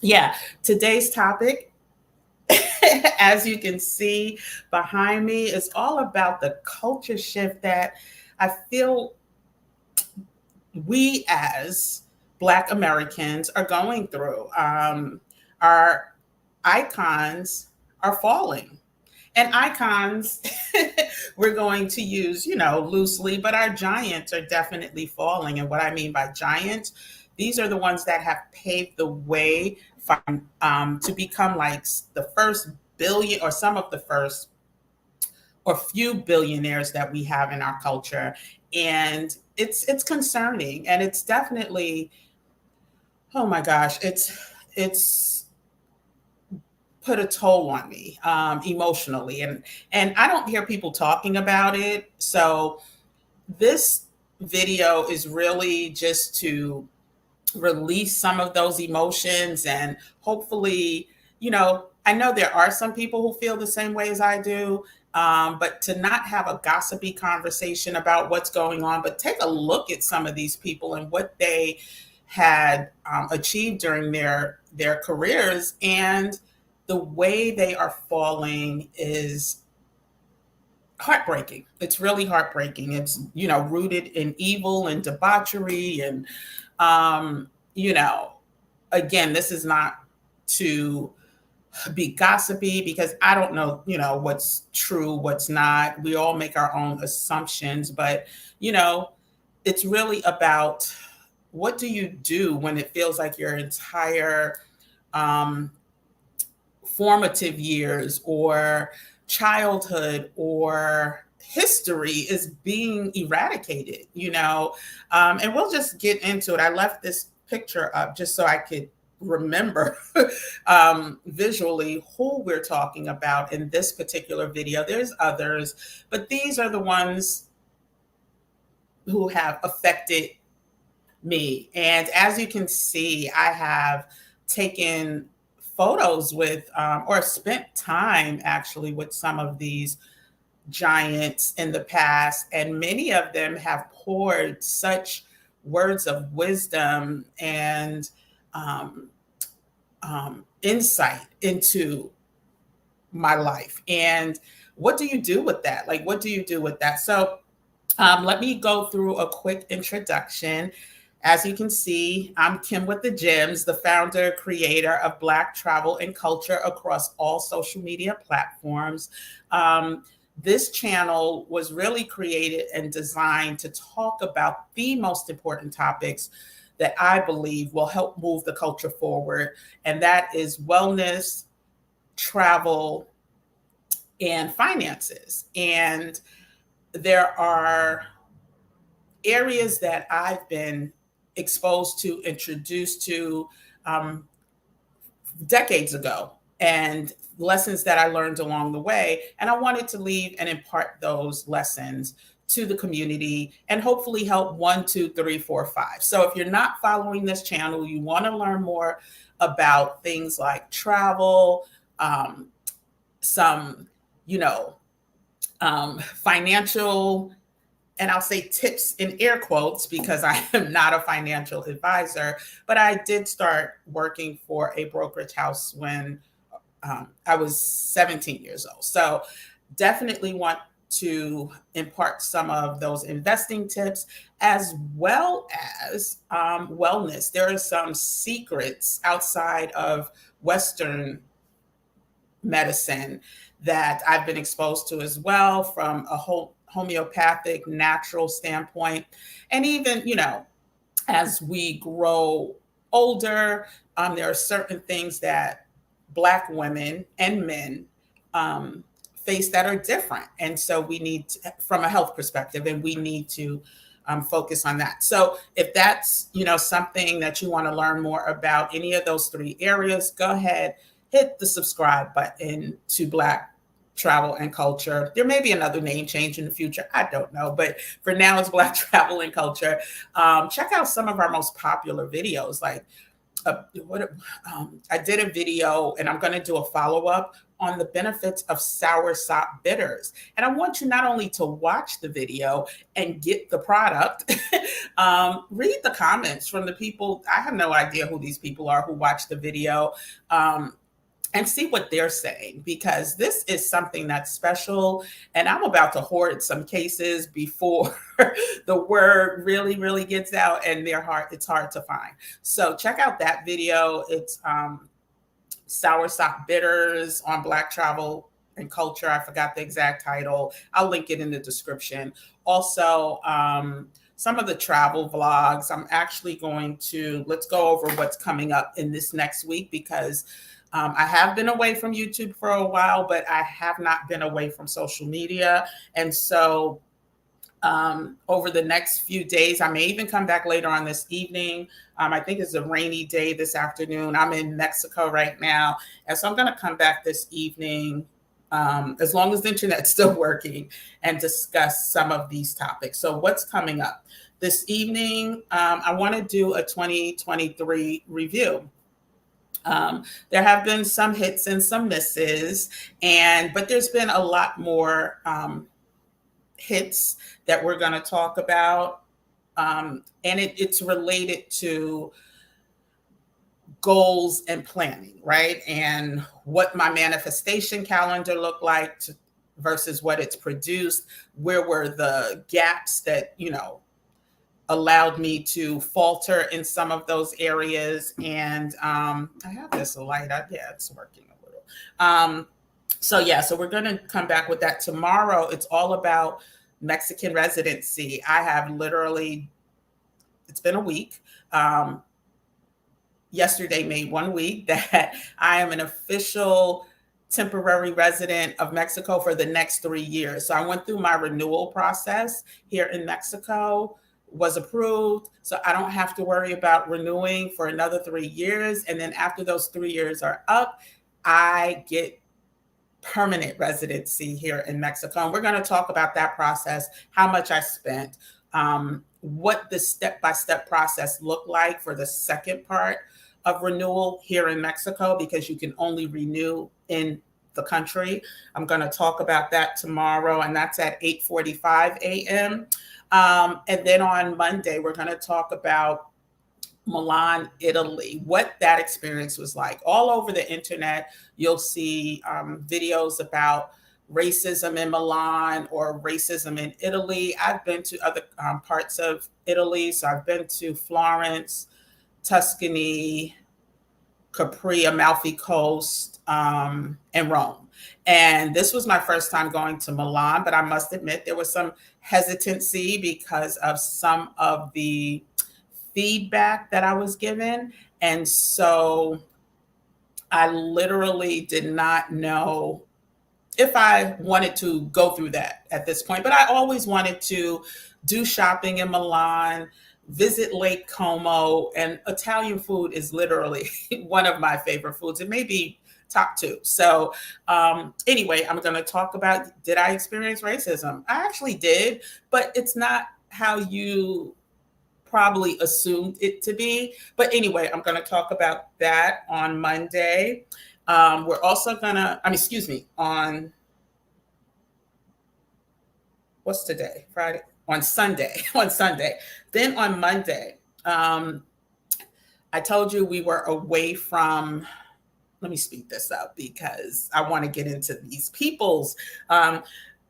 Yeah, today's topic, as you can see behind me, is all about the culture shift that I feel we as Black Americans are going through. Our icons are falling. And icons, we're going to use, loosely, but our giants are definitely falling. And what I mean by giants, these are the ones that have paved the way to become like the first billion or some of the first or few billionaires that we have in our culture. And it's concerning, and it's definitely, oh my gosh, it's put a toll on me emotionally, and I don't hear people talking about it. So this video is really just to release some of those emotions, and hopefully, I know there are some people who feel the same way as I do. But to not have a gossipy conversation about what's going on, but take a look at some of these people and what they had achieved during their careers, and the way they are falling is heartbreaking. It's really heartbreaking. It's, rooted in evil and debauchery. And, um, you know, again, this is not to be gossipy, because I don't know, what's true, what's not. We all make our own assumptions, but, you know, it's really about, what do you do when it feels like your entire um, formative years or childhood or history is being eradicated, and we'll just get into it. I left this picture up just so I could remember visually who we're talking about in this particular video. There's others, but these are the ones who have affected me. And as you can see, I have taken photos with, or spent time actually with some of these giants in the past, and many of them have poured such words of wisdom and um, insight into my life. And what do you do with that? Like, what do you do with that? So, let me go through a quick introduction. As you can see, I'm Kim with the Gems, the founder, creator of Black travel and culture across all social media platforms. This channel was really created and designed to talk about the most important topics that I believe will help move the culture forward, and that is wellness, travel, and finances. And there are areas that I've been exposed to, introduced to um, decades ago, and lessons that I learned along the way. And I wanted to leave and impart those lessons to the community and hopefully help one, two, three, four, five. So if you're not following this channel, you want to learn more about things like travel, um, some, you know, financial, and I'll say tips in air quotes because I am not a financial advisor, but I did start working for a brokerage house when I was 17 years old. So definitely want to impart some of those investing tips, as well as wellness. There are some secrets outside of Western medicine that I've been exposed to as well, from a whole homeopathic natural standpoint. And even, as we grow older, there are certain things that Black women and men um, face that are different. And so we need to, from a health perspective, and we need to focus on that. So if that's, something that you want to learn more about, any of those three areas, go ahead, hit the subscribe button to Black Travel and Culture. There may be another name change in the future. I don't know. But for now, it's Black Travel and Culture. Check out some of our most popular videos. Like, I did a video, and I'm going to do a follow up on the benefits of soursop bitters. And I want you not only to watch the video and get the product, read the comments from the people. I have no idea who these people are who watch the video. And see what they're saying, because this is something that's special. And I'm about to hoard some cases before the word really, really gets out, and it's hard to find. So check out that video. It's soursop bitters on Black Travel and Culture. I forgot the exact title. I'll link it in the description. Also, some of the travel vlogs. I'm actually let's go over what's coming up in this next week, because I have been away from YouTube for a while, but I have not been away from social media. And so over the next few days, I may even come back later on this evening. I think it's a rainy day this afternoon. I'm in Mexico right now. And so I'm going to come back this evening, as long as the internet's still working, and discuss some of these topics. So what's coming up this evening? I want to do a 2023 review. There have been some hits and some misses, but there's been a lot more hits that we're going to talk about. And it's related to goals and planning, right? And what my manifestation calendar looked like versus what it's produced. Where were the gaps that, allowed me to falter in some of those areas. And I have this light up. Yeah, it's working a little. So we're going to come back with that tomorrow. It's all about Mexican residency. I have it's been a week. Yesterday made 1 week that I am an official temporary resident of Mexico for the next 3 years. So I went through my renewal process here in Mexico, was approved. So I don't have to worry about renewing for another 3 years. And then after those 3 years are up, I get permanent residency here in Mexico. And we're going to talk about that process, how much I spent, what the step-by-step process looked like for the second part of renewal here in Mexico, because you can only renew in the country. I'm going to talk about that tomorrow, and that's at 8:45 a.m. And then on Monday, we're going to talk about Milan, Italy, what that experience was like. All over the internet, you'll see videos about racism in Milan or racism in Italy. I've been to other parts of Italy. So I've been to Florence, Tuscany, Capri, Amalfi Coast, and Rome. And this was my first time going to Milan, but I must admit there was some hesitancy because of some of the feedback that I was given. And so I literally did not know if I wanted to go through that at this point, but I always wanted to do shopping in Milan, visit Lake Como, and Italian food is literally one of my favorite foods. It may be top 2. So anyway, I'm going to talk about, did I experience racism? I actually did, but it's not how you probably assumed it to be. But anyway, I'm going to talk about that on Monday. We're also going to, on, what's today? Friday? On Sunday. Then on Monday, I told you we were away from, let me speed this up because I want to get into these people's.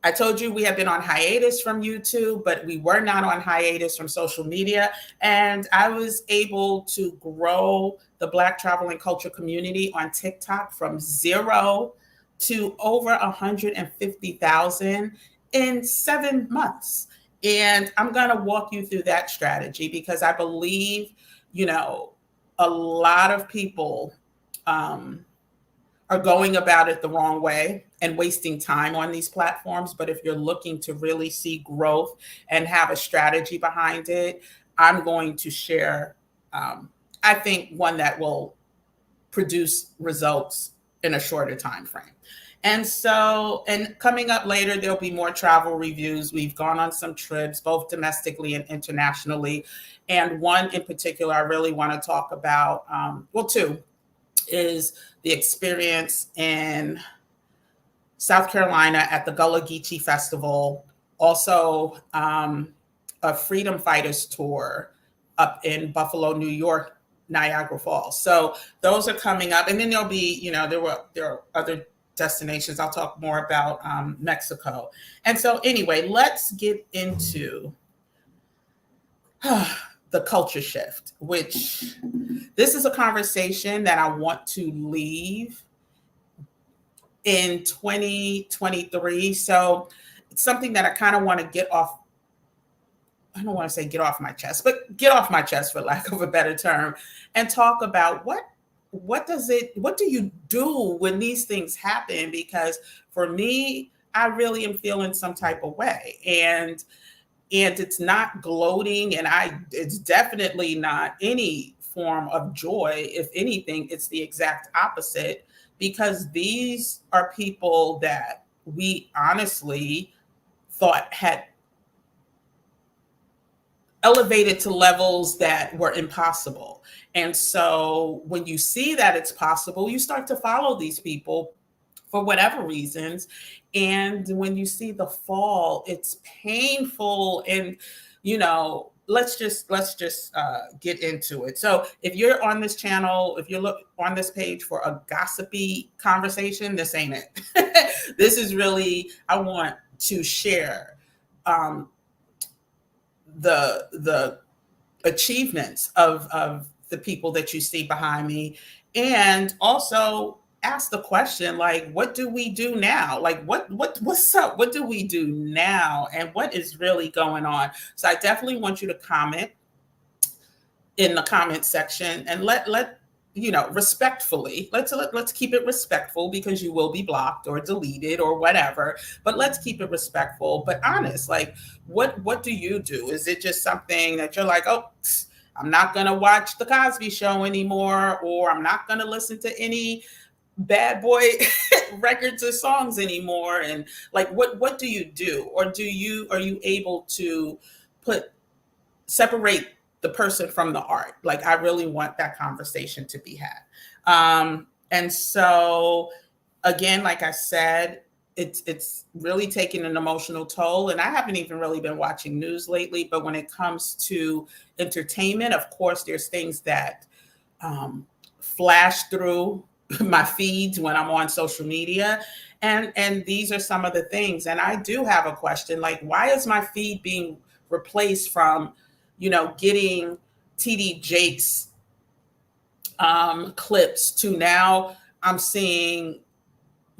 I told you we have been on hiatus from YouTube, but we were not on hiatus from social media. And I was able to grow the Black Travel and Culture community on TikTok from 0 to over 150,000 in 7 months. And I'm going to walk you through that strategy because I believe, a lot of people are going about it the wrong way and wasting time on these platforms. But if you're looking to really see growth and have a strategy behind it, I'm going to share, I think, one that will produce results in a shorter time frame. And so, and coming up later, there'll be more travel reviews. We've gone on some trips, both domestically and internationally. And one in particular, I really want to talk about, two, is the experience in South Carolina at the Gullah Geechee Festival, also a Freedom Fighters tour up in Buffalo, New York, Niagara Falls. So those are coming up, and then there'll be, there are other destinations. I'll talk more about Mexico. And so anyway, let's get into the culture shift, which this is a conversation that I want to leave in 2023. So it's something that I kind of want to get off. I don't want to say get off my chest, but get off my chest, for lack of a better term, and talk about what do you do when these things happen? Because for me, I really am feeling some type of way. And it's not gloating, and it's definitely not any form of joy. If anything, it's the exact opposite, because these are people that we honestly thought had elevated to levels that were impossible. And so when you see that it's possible, you start to follow these people for whatever reasons. And when you see the fall, it's painful. And, let's just get into it. So if you're on this channel, if you're on this page for a gossipy conversation, this ain't it. This is really, I want to share the achievements of the people that you see behind me, and also ask the question, like, what do we do now? Like, what's up? What do we do now? And what is really going on? So I definitely want you to comment in the comment section, and let respectfully, let's keep it respectful, because you will be blocked or deleted or whatever, but let's keep it respectful but honest. Like, what do you do? Is it just something that you're like, oh, I'm not going to watch the Cosby Show anymore, or I'm not going to listen to any bad boy records or songs anymore? And like, what do you do? Or are you able to separate the person from the art? Like, I really want that conversation to be had. And so again, like I said, it's really taking an emotional toll. And I haven't even really been watching news lately, but when it comes to entertainment, of course, there's things that flash through my feeds when I'm on social media. And these are some of the things. And I do have a question, like, why is my feed being replaced from, getting TD Jakes clips to now I'm seeing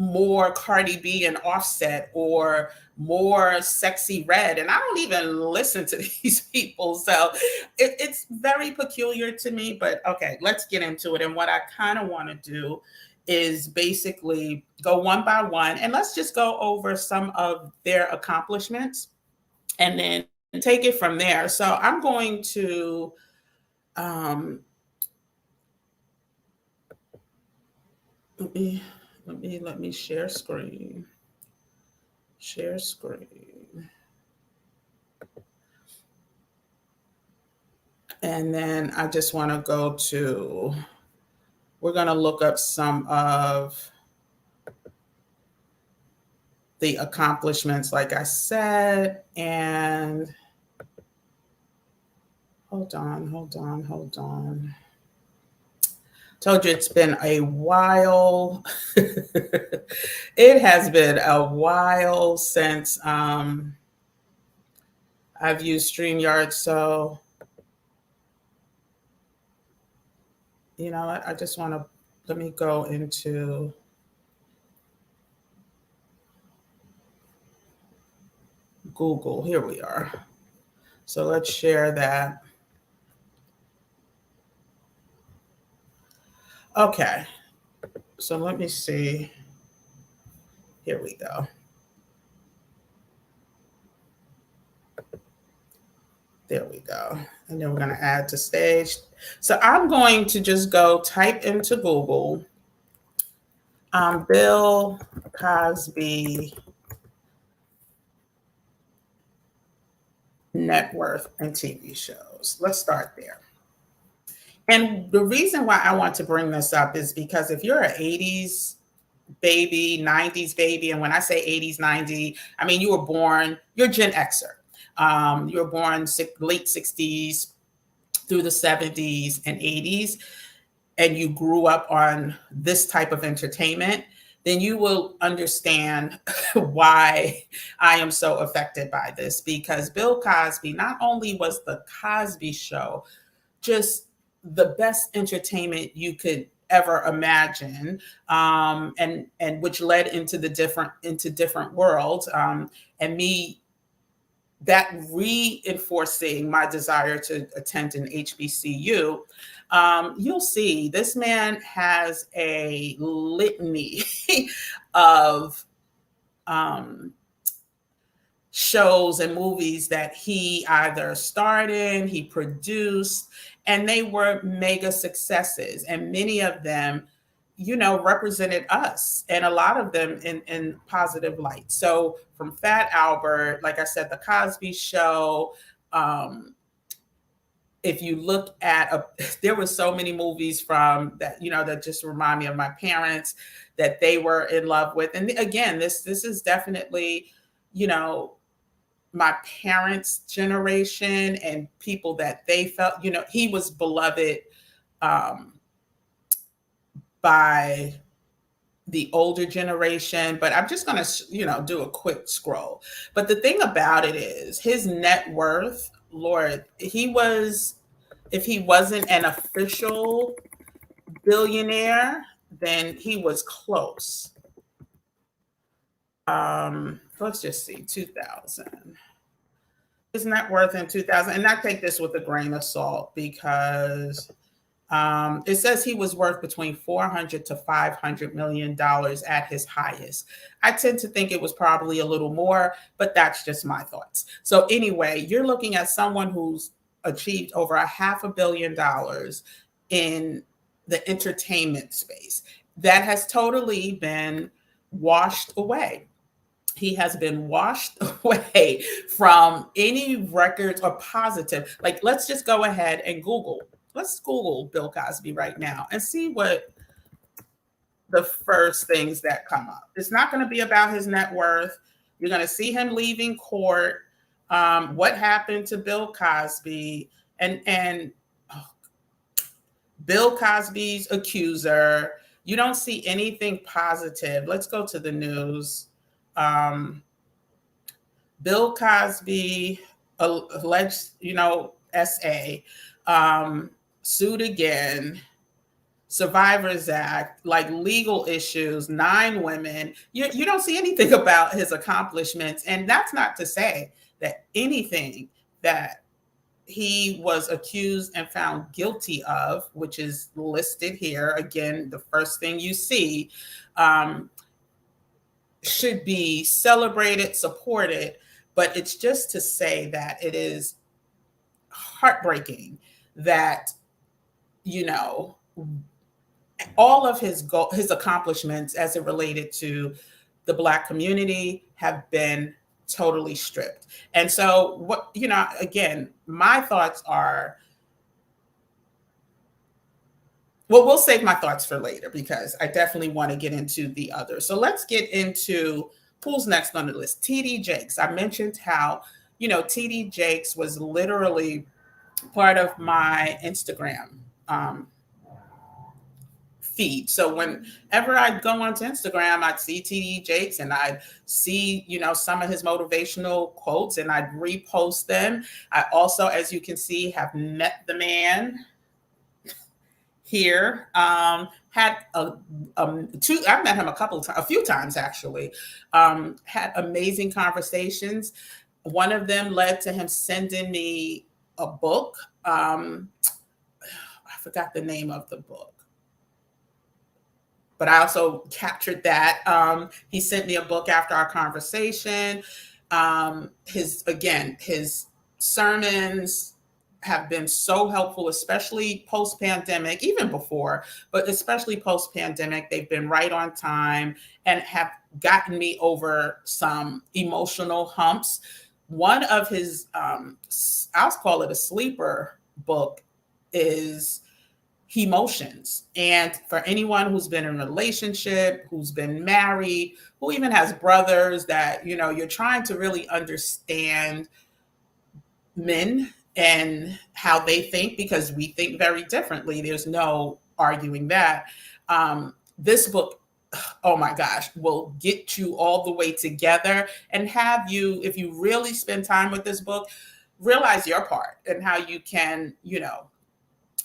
more Cardi B and Offset, or more Sexy Red, and I don't even listen to these people. So it's very peculiar to me, but okay, let's get into it. And what I kind of want to do is basically go one by one, and let's just go over some of their accomplishments and then take it from there. So I'm going to let me share screen. Share screen. And then I just want to we're going to look up some of the accomplishments, like I said. And hold on. Told you it's been a while. It has been a while since I've used StreamYard. So, I just want to, let me go into Google. Here we are. So let's share that. Okay. So let me see. Here we go. There we go. And then we're going to add to stage. So I'm going to just go type into Google, Bill Cosby net worth and TV shows. Let's start there. And the reason why I want to bring this up is because if you're an 80s baby, 90s baby. And when I say 80s, 90s, I mean, you're Gen Xer. You were born late 60s through the 70s and 80s, and you grew up on this type of entertainment, then you will understand why I am so affected by this. Because Bill Cosby, not only was the Cosby Show just the best entertainment you could ever imagine, and which led into different worlds, and me that reinforcing my desire to attend an HBCU. You'll see this man has a litany of um, shows and movies that he either starred in, he produced, and they were mega successes. And many of them, represented us, and a lot of them in positive light. So from Fat Albert, like I said, The Cosby Show. If you look at there were so many movies from that, that just remind me of my parents that they were in love with. And again, this is definitely, my parents' generation and people that they felt, he was beloved by the older generation. But I'm just going to, do a quick scroll. But the thing about it is his net worth, Lord, if he wasn't an official billionaire, then he was close. Let's just see, 2000. His net worth in 2000, and I take this with a grain of salt because it says he was worth between $400 to $500 million at his highest. I tend to think it was probably a little more, but that's just my thoughts. So anyway, you're looking at someone who's achieved over $500 million in the entertainment space that has totally been washed away. He has been washed away from any records or positive. Like, let's just go ahead and let's Google Bill Cosby right now and see what the first things that come up. It's not going to be about his net worth. You're going to see him leaving court. What happened to Bill Cosby and Bill Cosby's accuser. You don't see anything positive. Let's go to the news. Bill Cosby alleged, SA, sued again, Survivors Act, like legal issues, 9 women. You don't see anything about his accomplishments. And that's not to say that anything that he was accused and found guilty of, which is listed here, again, the first thing you see, should be celebrated, supported. But it's just to say that it is heartbreaking that, all of his accomplishments as it related to the Black community have been totally stripped. And so again, my thoughts are, well, we'll save my thoughts for later because I definitely want to get into the others. So let's get into who's next on the list. TD Jakes. I mentioned how, TD Jakes was literally part of my Instagram feed. So whenever I'd go onto Instagram, I'd see TD Jakes and I'd see, some of his motivational quotes and I'd repost them. I also, as you can see, have met the man here. I've met him a few times actually. Had amazing conversations. One of them led to him sending me a book. I forgot the name of the book, but I also captured that. He sent me a book after our conversation. His sermons have been so helpful, especially post-pandemic, even before, but especially post-pandemic. They've been right on time and have gotten me over some emotional humps. One of his, I'll call it a sleeper book, is emotions. And for anyone who's been in a relationship, who's been married, who even has brothers that, you're trying to really understand men and how they think, because we think very differently. There's no arguing that. This book, oh my gosh, will get you all the way together and have you, if you really spend time with this book, realize your part and how you can,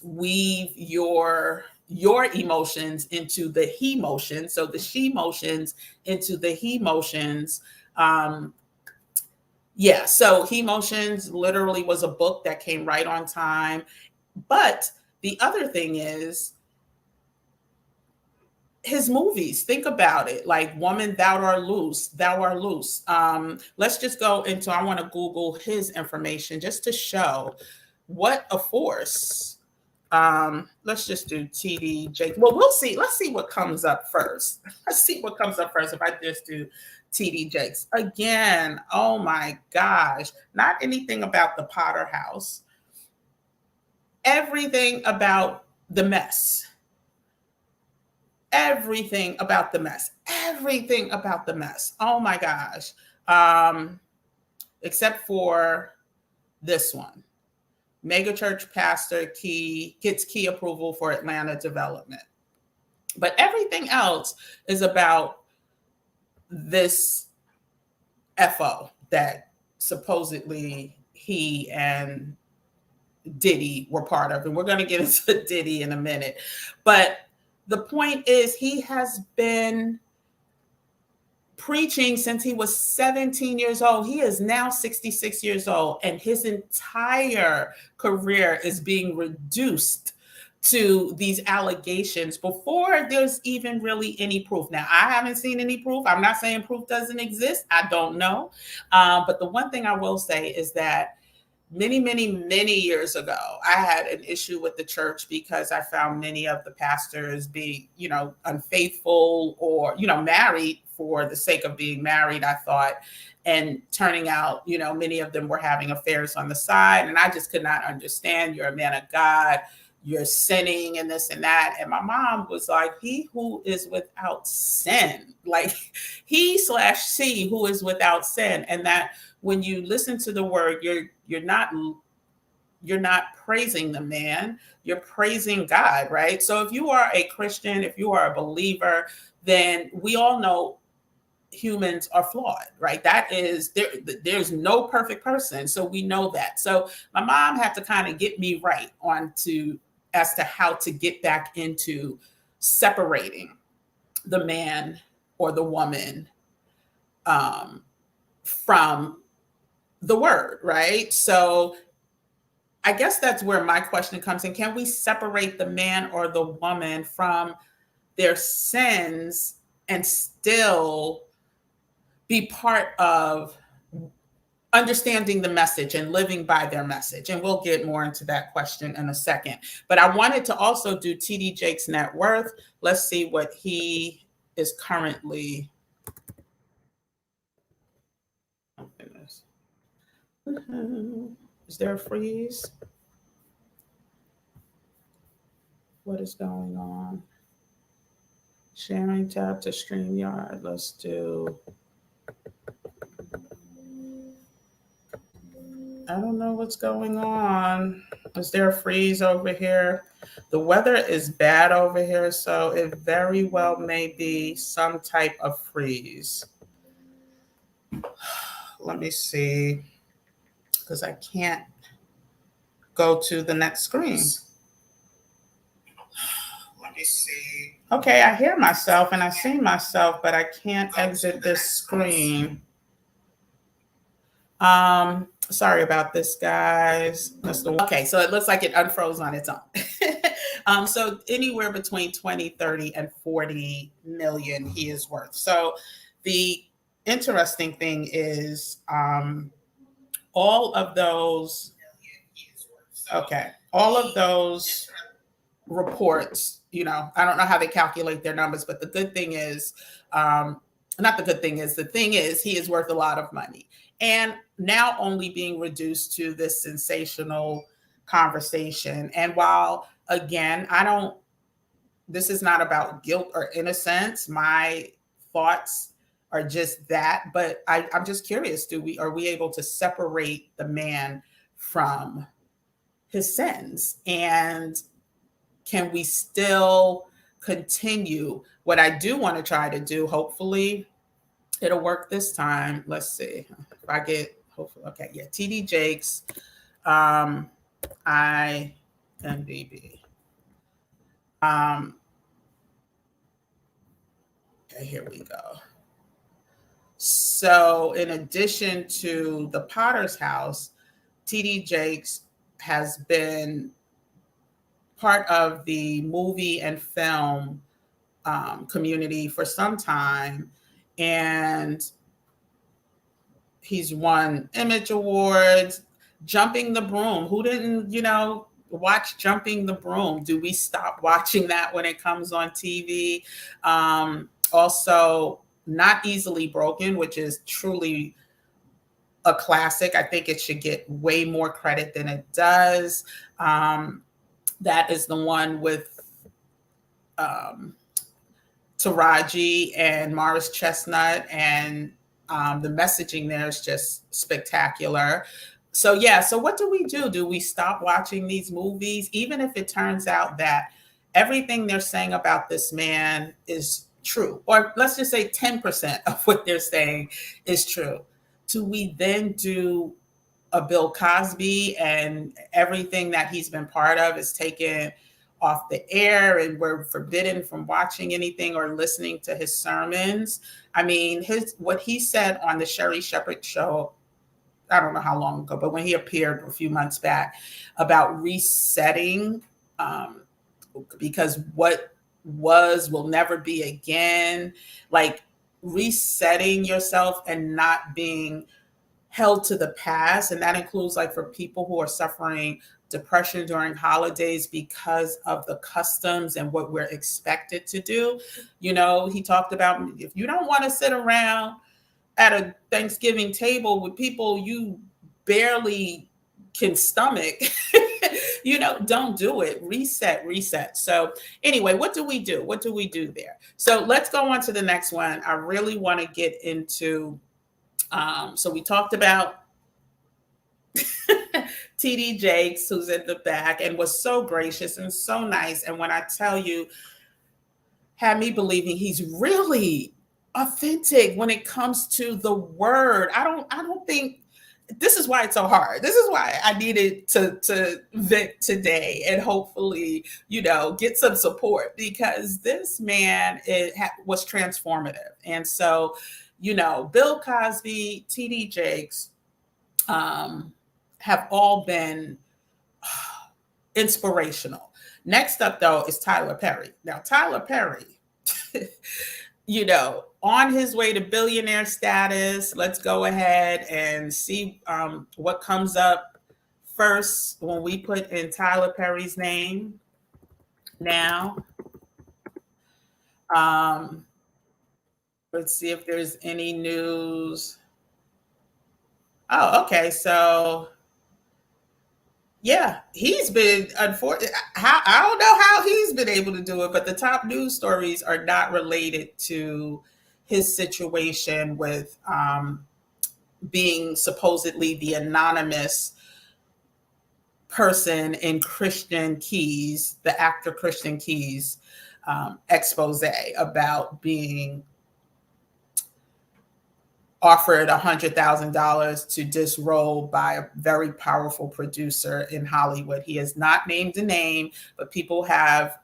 weave your emotions into the he motions, so the she motions into the he motions. So he motions literally was a book that came right on time. But the other thing is his movies. Think about it, like Woman, Thou Art Loose, Thou Art Loose. Let's just go into, I want to Google his information just to show what a force. Let's just do TD Jakes. Well, we'll see. Let's see what comes up first. Let's see what comes up first if I just do TD Jakes. Again, oh my gosh, not anything about the Potter house. Everything about the mess. Everything about the mess. Everything about the mess. Oh my gosh. Except for this one. Megachurch pastor gets key approval for Atlanta development. But everything else is about this FO that supposedly he and Diddy were part of. And we're going to get into Diddy in a minute. But the point is, he has been preaching since he was 17 years old. He is now 66 years old, and his entire career is being reduced to these allegations before there's even really any proof. Now, I haven't seen any proof. I'm not saying proof doesn't exist. I don't know. But the one thing I will say is that many years ago, I had an issue with the church because I found many of the pastors being, unfaithful or, married for the sake of being married, I thought, and turning out, many of them were having affairs on the side. And I just could not understand. You're a man of God, you're sinning and this and that. And my mom was like, he who is without sin, like he/she who is without sin. And that when you listen to the word, you're not praising the man, you're praising God, right? So if you are a Christian, if you are a believer, then we all know humans are flawed, right? That is, there's no perfect person. So we know that. So my mom had to kind of get me right as to how to get back into separating the man or the woman from the word, right? So I guess that's where my question comes in. Can we separate the man or the woman from their sins and still be part of understanding the message and living by their message? And we'll get more into that question in a second. But I wanted to also do TD Jakes' net worth. Let's see what he is currently. Oh, goodness. Is there a freeze? What is going on? Sharing tab to StreamYard. Let's do. I don't know what's going on. Is there a freeze over here? The weather is bad over here, so it very well may be some type of freeze. Let me see, because I can't go to the next screen. Let me see. Okay, I hear myself and I see myself, but I can't exit this screen. Sorry about this, guys. Okay, so it looks like it unfroze on its own. So anywhere between 20, 30, and 40 million he is worth. So the interesting thing is all of those reports, I don't know how they calculate their numbers, but the good thing is, the thing is he is worth a lot of money. And now only being reduced to this sensational conversation. And while Again, I don't, this is not about guilt or innocence. My thoughts are just that, but I'm just curious, are we able to separate the man from his sins? And can we still continue? What I do want to try to do, hopefully it'll work this time. Let's see if I get, hopefully, okay, yeah, TD Jakes, IMDb. Okay, here we go. So, in addition to the Potter's House, TD Jakes has been part of the movie and film community for some time, and he's won Image Awards. Jumping the Broom. Who didn't, watch Jumping the Broom? Do we stop watching that when it comes on TV? Also, Not Easily Broken, which is truly a classic. I think it should get way more credit than it does. That is the one with Taraji and Morris Chestnut, and the messaging there is just spectacular. So yeah, so what do we do? Do we stop watching these movies, even if it turns out that everything they're saying about this man is true, or let's just say 10% of what they're saying is true? Do we then do a Bill Cosby and everything that he's been part of is taken off the air and we're forbidden from watching anything or listening to his sermons? I mean, what he said on the Sherry Shepherd show, I don't know how long ago, but when he appeared a few months back, about resetting, because what was will never be again, like resetting yourself and not being held to the past. And that includes, like, for people who are suffering depression during holidays because of the customs and what we're expected to do. He talked about, if you don't want to sit around at a Thanksgiving table with people you barely can stomach, don't do it. Reset. So anyway, what do we do? What do we do there? So let's go on to the next one. I really want to get into, so we talked about TD Jakes, who's in the back and was so gracious and so nice. And when I tell you, had me believing he's really authentic when it comes to the word. I don't think, this is why it's so hard. This is why I needed to vent today and hopefully, get some support, because this man was transformative. And so, Bill Cosby, TD Jakes, have all been inspirational. Next up, though, is Tyler Perry. Now, Tyler Perry, on his way to billionaire status. Let's go ahead and see what comes up first when we put in Tyler Perry's name. Now, let's see if there's any news. Oh, okay. So, yeah, he's been unfortunate. I don't know how he's been able to do it, but the top news stories are not related to his situation with being supposedly the anonymous person in Christian Key's, the actor Christian Key's expose about being offered $100,000 to disrobe by a very powerful producer in Hollywood. He has not named a name, but people have,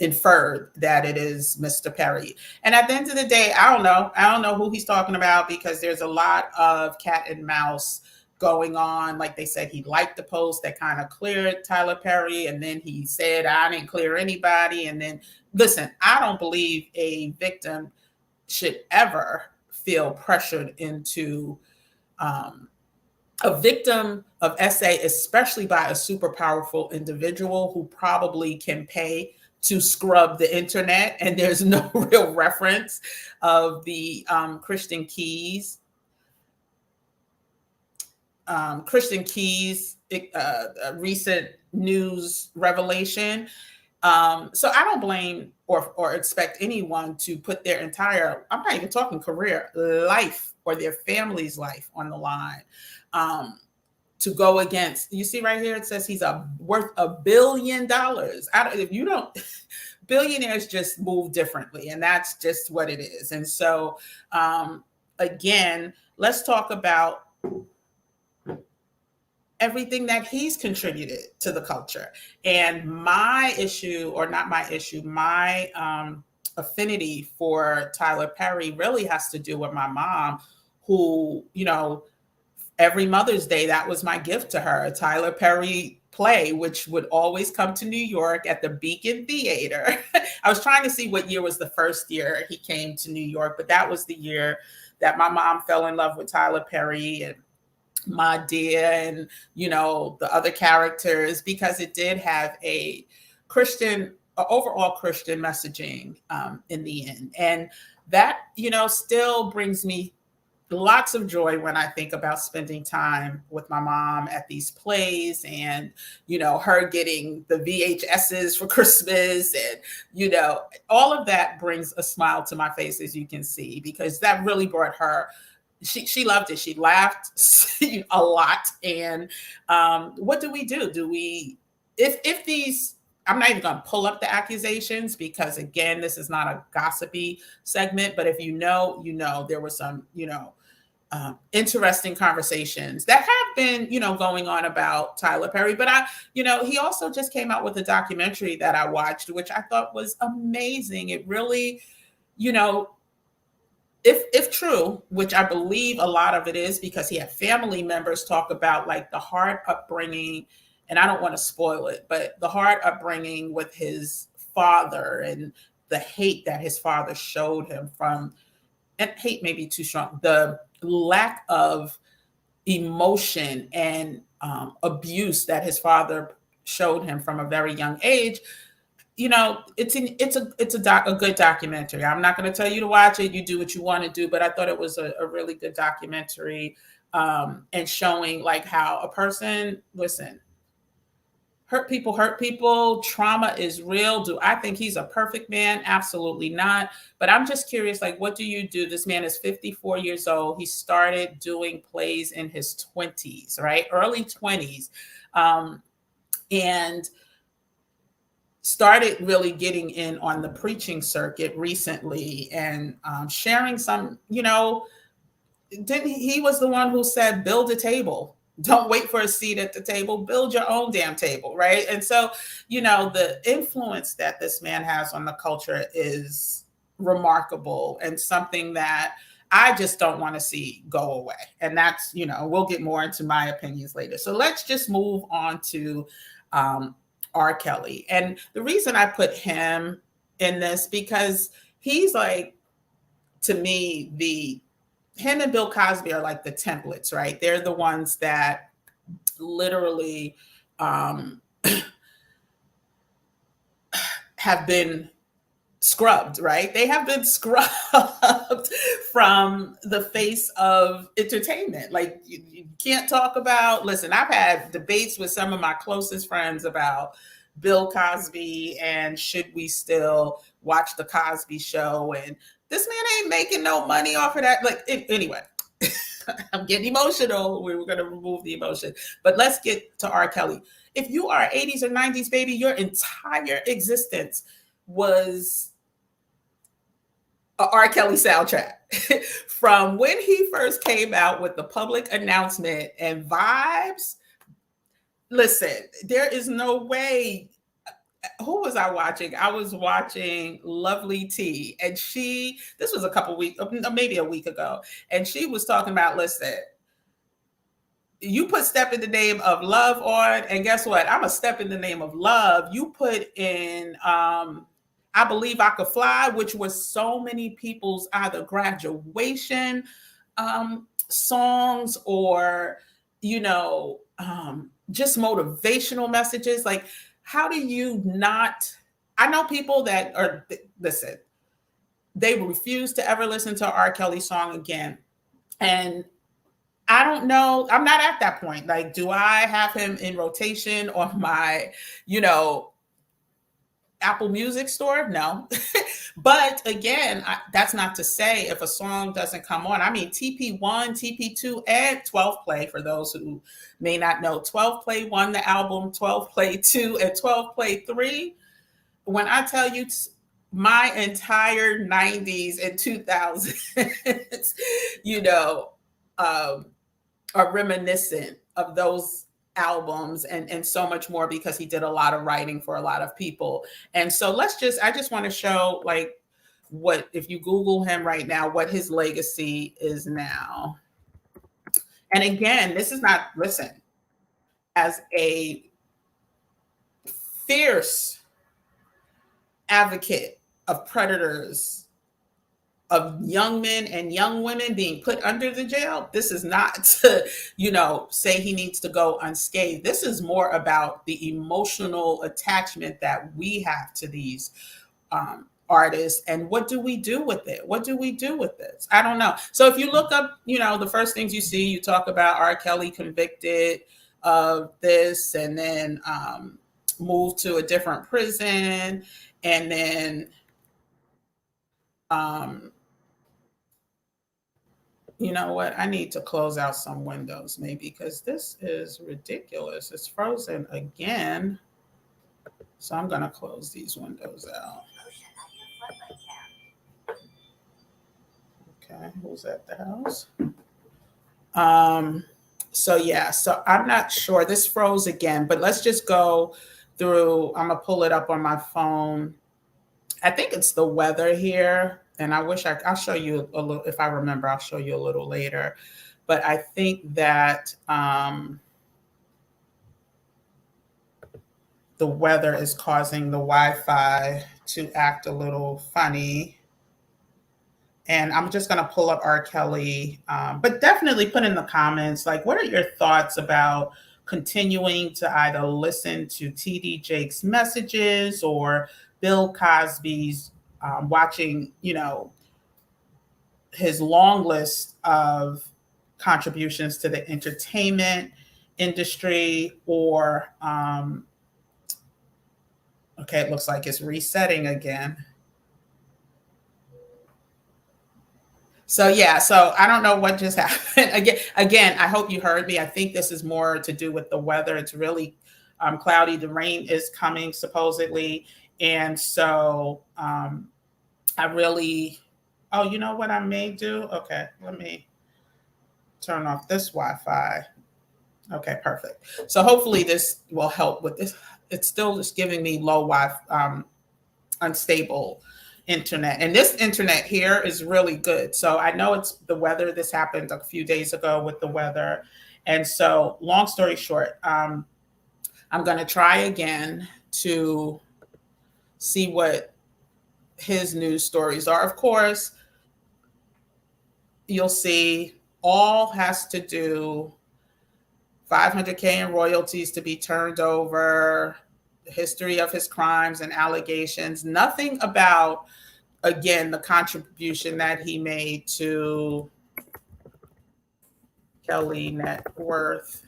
inferred that it is Mr. Perry. And at the end of the day, I don't know who he's talking about, because there's a lot of cat and mouse going on. Like they said, he liked the post that kind of cleared Tyler Perry, and then he said, I didn't clear anybody. And then, listen, I don't believe a victim should ever feel pressured into a victim of SA, especially by a super powerful individual who probably can pay to scrub the internet, and there's no real reference of the Christian Key's Christian Key's recent news revelation. So I don't blame or expect anyone to put their entire, I'm not even talking career, life or their family's life on the line, to go against. You see right here, it says he's worth $1 billion. If you don't, billionaires just move differently, and that's just what it is. And so, again, let's talk about everything that he's contributed to the culture. And my issue, or not my issue, my affinity for Tyler Perry really has to do with my mom, who, every Mother's Day, that was my gift to her, a Tyler Perry play, which would always come to New York at the Beacon Theater. I was trying to see what year was the first year he came to New York, but that was the year that my mom fell in love with Tyler Perry and my dear and the other characters, because it did have a overall Christian messaging in the end. And that still brings me lots of joy when I think about spending time with my mom at these plays, and her getting the VHSs for Christmas, and all of that brings a smile to my face, as you can see, because that really brought her. She loved it. She laughed a lot. And what do we do? If these, I'm not even going to pull up the accusations, because again, this is not a gossipy segment, but if there were some, interesting conversations that have been, going on about Tyler Perry. But he also just came out with a documentary that I watched, which I thought was amazing. It really, if true, which I believe a lot of it is, because he had family members talk about like the hard upbringing, and I don't want to spoil it, but the hard upbringing with his father and the hate that his father showed him and hate may be too strong, the lack of emotion and abuse that his father showed him from a very young age. It's a good documentary. I'm not going to tell you to watch it. You do what you want to do, but I thought it was a really good documentary, and showing like how a person, listen, hurt people. Trauma is real. Do I think he's a perfect man? Absolutely not. But I'm just curious, like, what do you do? This man is 54 years old. He started doing plays in his 20s, right? Early 20s. And started really getting in on the preaching circuit recently, and sharing some, he was the one who said, build a table. Don't wait for a seat at the table, build your own damn table, right? And so, the influence that this man has on the culture is remarkable, and something that I just don't want to see go away. And that's, we'll get more into my opinions later. So let's just move on to R. Kelly. And the reason I put him in this, because he's like, to me, him and Bill Cosby are like the templates, right? They're the ones that literally have been scrubbed, right? They have been scrubbed from the face of entertainment. Like you can't talk about, listen, I've had debates with some of my closest friends about Bill Cosby and should we still watch the Cosby Show, and this man ain't making no money off of that. Like, anyway, I'm getting emotional. We were going to remove the emotion, but let's get to R. Kelly. If you are 80s or 90s baby, your entire existence was a R. Kelly soundtrack. From when he first came out with the public announcement and Vibes. Listen, there is no way. Who was I watching? I was watching Lovely T, and this was a couple weeks, maybe a week ago, and she was talking about, listen, you put Step in the Name of Love on, and guess what? I'm a Step in the Name of Love. You put in I Believe I Could Fly, which was so many people's either graduation songs or, just motivational messages. Like, how do you not? I know people that are, listen, they refuse to ever listen to R. Kelly song again. And I don't know. I'm not at that point. Like, do I have him in rotation on my, you know, Apple Music store? No. But again, that's not to say if a song doesn't come on. I mean, TP1, TP2, and 12 Play, for those who may not know, 12 Play won the album, 12 Play 2, and 12 Play 3. When I tell you my entire 90s and 2000s, you know, um, are reminiscent of those albums and so much more because he did a lot of writing for a lot of people. And so I just want to show like what, if you Google him right now, what his legacy is now. And again, this is not, listen, as a fierce advocate of predators, of young men and young women being put under the jail, this is not to, you know, say he needs to go unscathed. This is more about the emotional attachment that we have to these artists, and what do we do with it? What do we do with this? I don't know. So if you look up, you know, the first things you see, you talk about R. Kelly convicted of this, and then moved to a different prison, and then um, you know what? I need to close out some windows maybe because this is ridiculous. It's frozen again. So I'm going to close these windows out. Okay, who's at the house? Um, so yeah, so I'm not sure. This froze again, but let's just go through. I'm gonna pull it up on my phone. I think it's the weather here, and I'll show you a little if I remember. I'll show you a little later, but I think that the weather is causing the Wi-Fi to act a little funny. And I'm just going to pull up R. Kelly, but definitely put in the comments, like, what are your thoughts about continuing to either listen to TD Jake's messages or Bill Cosby's, watching, you know, his long list of contributions to the entertainment industry, or, okay, it looks like it's resetting again. So yeah, so I don't know what just happened. Again, I hope you heard me. I think this is more to do with the weather. It's really cloudy. The rain is coming supposedly, and so I really. Oh, you know what I may do? Okay, let me turn off this Wi-Fi. Okay, perfect. So hopefully this will help with this. It's still just giving me low Wi, unstable internet, and this internet here is really good. So I know it's the weather. This happened a few days ago with the weather, and so long story short, I'm going to try again to see what his news stories are. Of course, you'll see all has to do 500K in royalties to be turned over, the history of his crimes and allegations, nothing about, again, the contribution that he made to Kelly net worth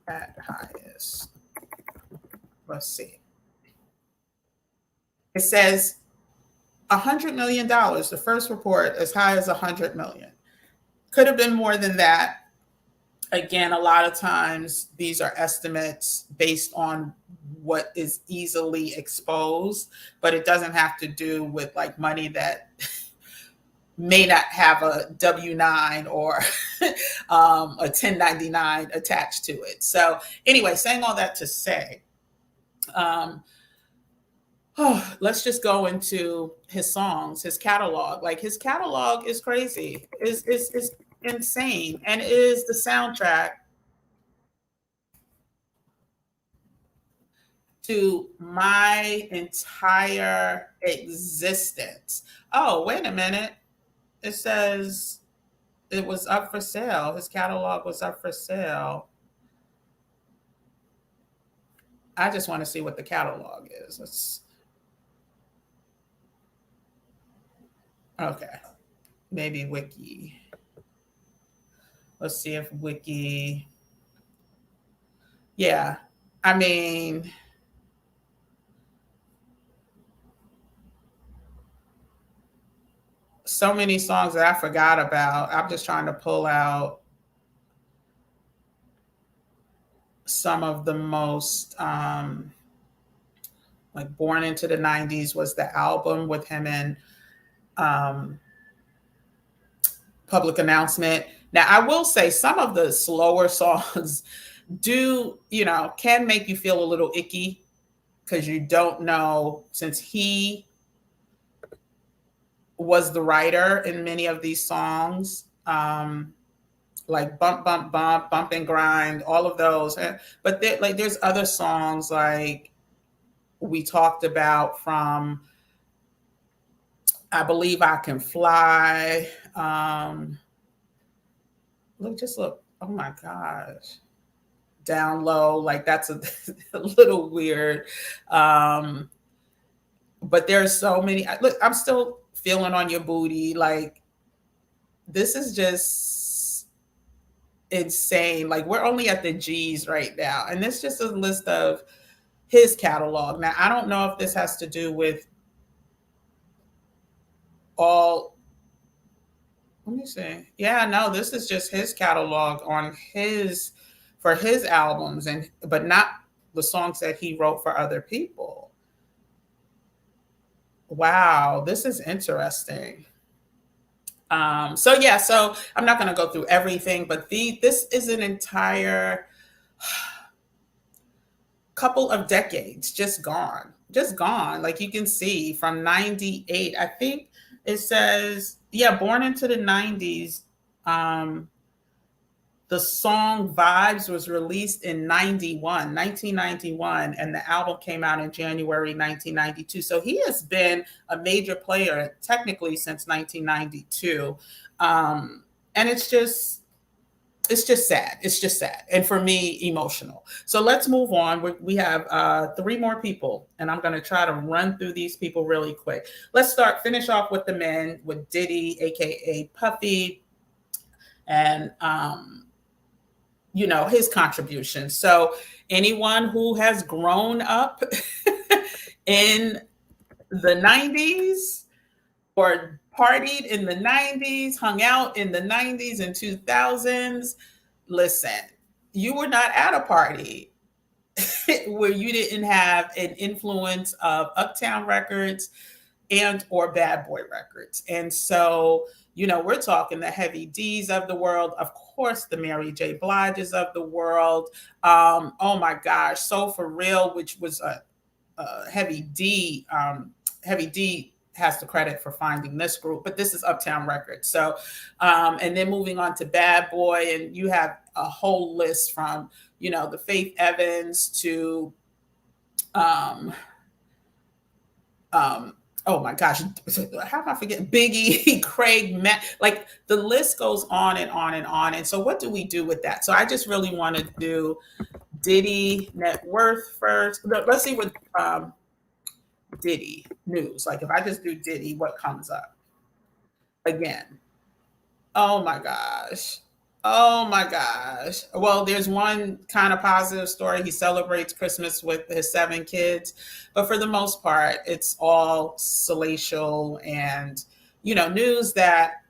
at highest. Let's see. It says $100 million. The first report as high as $100 million. Could have been more than that. Again, a lot of times these are estimates based on what is easily exposed, but it doesn't have to do with like money that may not have a W-9 or a 1099 attached to it. So anyway, saying all that to say, let's just go into his songs, his catalog. Like, his catalog is crazy, is insane, and it is the soundtrack to my entire existence. Oh, wait a minute. It says it was up for sale. His catalog was up for sale. I just want to see what the catalog is. Okay. Maybe Wiki. Let's see if Wiki. Yeah. I mean, so many songs that I forgot about. I'm just trying to pull out some of the most, like Born into the 90s was the album with him and um, Public Announcement. Now, I will say some of the slower songs do, can make you feel a little icky because you don't know, since he was the writer in many of these songs, like Bump, Bump, Bump, Bump and Grind, all of those. But like there's other songs like we talked about from I Believe I Can Fly. Look, oh my gosh. Down Low, like that's a little weird. But there's so many. Look, I'm still feeling on your booty. Like this is just insane. Like we're only at the G's right now. And this just a list of his catalog. Now, I don't know if this has to do with all. Let me see. Yeah, no, this is just his catalog on his for his albums, and but not the songs that he wrote for other people. Wow, this is interesting. So yeah, so I'm not going to go through everything, but this is an entire couple of decades just gone. Like you can see from 98, I think it says, yeah, Born into the 90s. The song Vibes was released in 1991, and the album came out in January 1992. So he has been a major player technically since 1992. And it's just sad. It's just sad. And for me, emotional. So let's move on. We have three more people, and I'm going to try to run through these people really quick. Let's finish off with the men, with Diddy, AKA Puffy, and, his contribution. So anyone who has grown up in the 90s or partied in the 90s, hung out in the 90s and 2000s, listen, you were not at a party where you didn't have an influence of Uptown Records and or Bad Boy Records. And so, we're talking the Heavy D's of the world, of course, the Mary J. Bliges of the world. Oh my gosh, So For Real, which was a Heavy D. Heavy D has the credit for finding this group, but this is Uptown Records. So, and then moving on to Bad Boy, and you have a whole list from, the Faith Evans to, oh my gosh, how am I forgetting Biggie, Craig, Matt? Like the list goes on and on and on. And so, what do we do with that? So, I just really want to do Diddy net worth first. Let's see what Diddy news. Like if I just do Diddy, what comes up? Again. Oh my gosh. Oh my gosh. Well, there's one kind of positive story. He celebrates Christmas with his 7 kids, but for the most part, it's all salacial and, news that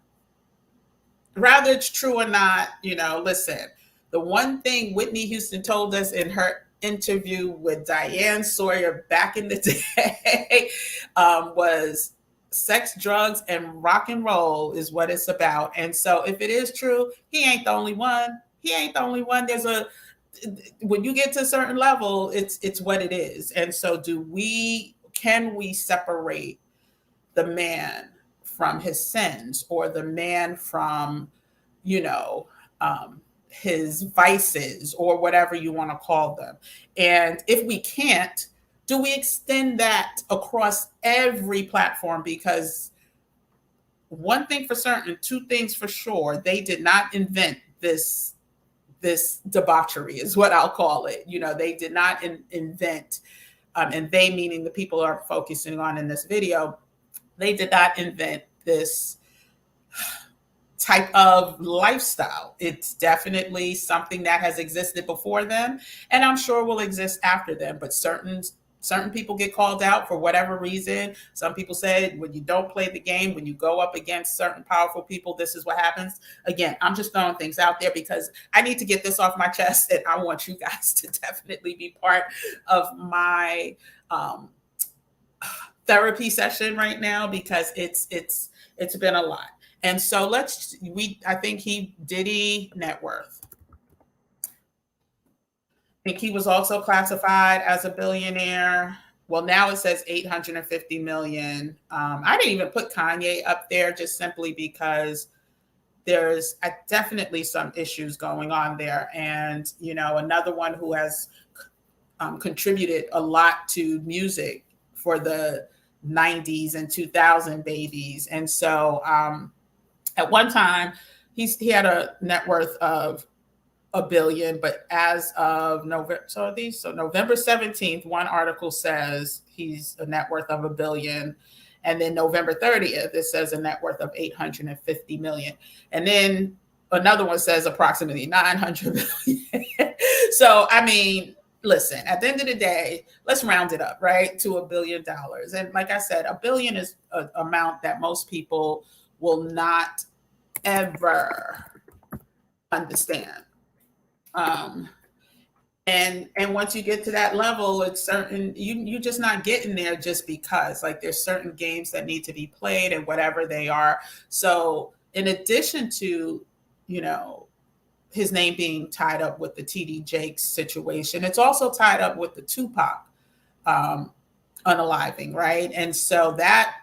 rather it's true or not, listen, the one thing Whitney Houston told us in her interview with Diane Sawyer back in the day was sex, drugs, and rock and roll is what it's about. And so if it is true, he ain't the only one. He ain't the only one. When you get to a certain level, it's what it is. And so can we separate the man from his sins or the man from, his vices or whatever you want to call them? And if we can't, do we extend that across every platform? Because one thing for certain, two things for sure, they did not invent this debauchery is what I'll call it. They did not invent, and they meaning the people are focusing on in this video, they did not invent this type of lifestyle. It's definitely something that has existed before them, and I'm sure will exist after them. But certain people get called out for whatever reason. Some people say when you don't play the game, when you go up against certain powerful people, this is what happens. Again, I'm just throwing things out there because I need to get this off my chest, and I want you guys to definitely be part of my therapy session right now, because it's been a lot. And so I think he Diddy net worth. I think he was also classified as a billionaire. Well, now it says 850 million. I didn't even put Kanye up there just simply because there's definitely some issues going on there. And, another one who has contributed a lot to music for the 90s and 2000 babies. And so at one time, he had a net worth of a billion, but as of November 17th, one article says he's a net worth of a billion. And then November 30th, it says a net worth of 850 million. And then another one says approximately 900 million. So, I mean, listen, at the end of the day, let's round it up, right, to $1 billion. And like I said, a billion is an amount that most people will not ever understand. And once you get to that level, it's certain you're just not getting there just because, like, there's certain games that need to be played and whatever they are. So in addition to, his name being tied up with the TD Jakes situation, it's also tied up with the Tupac unaliving, right? And so that,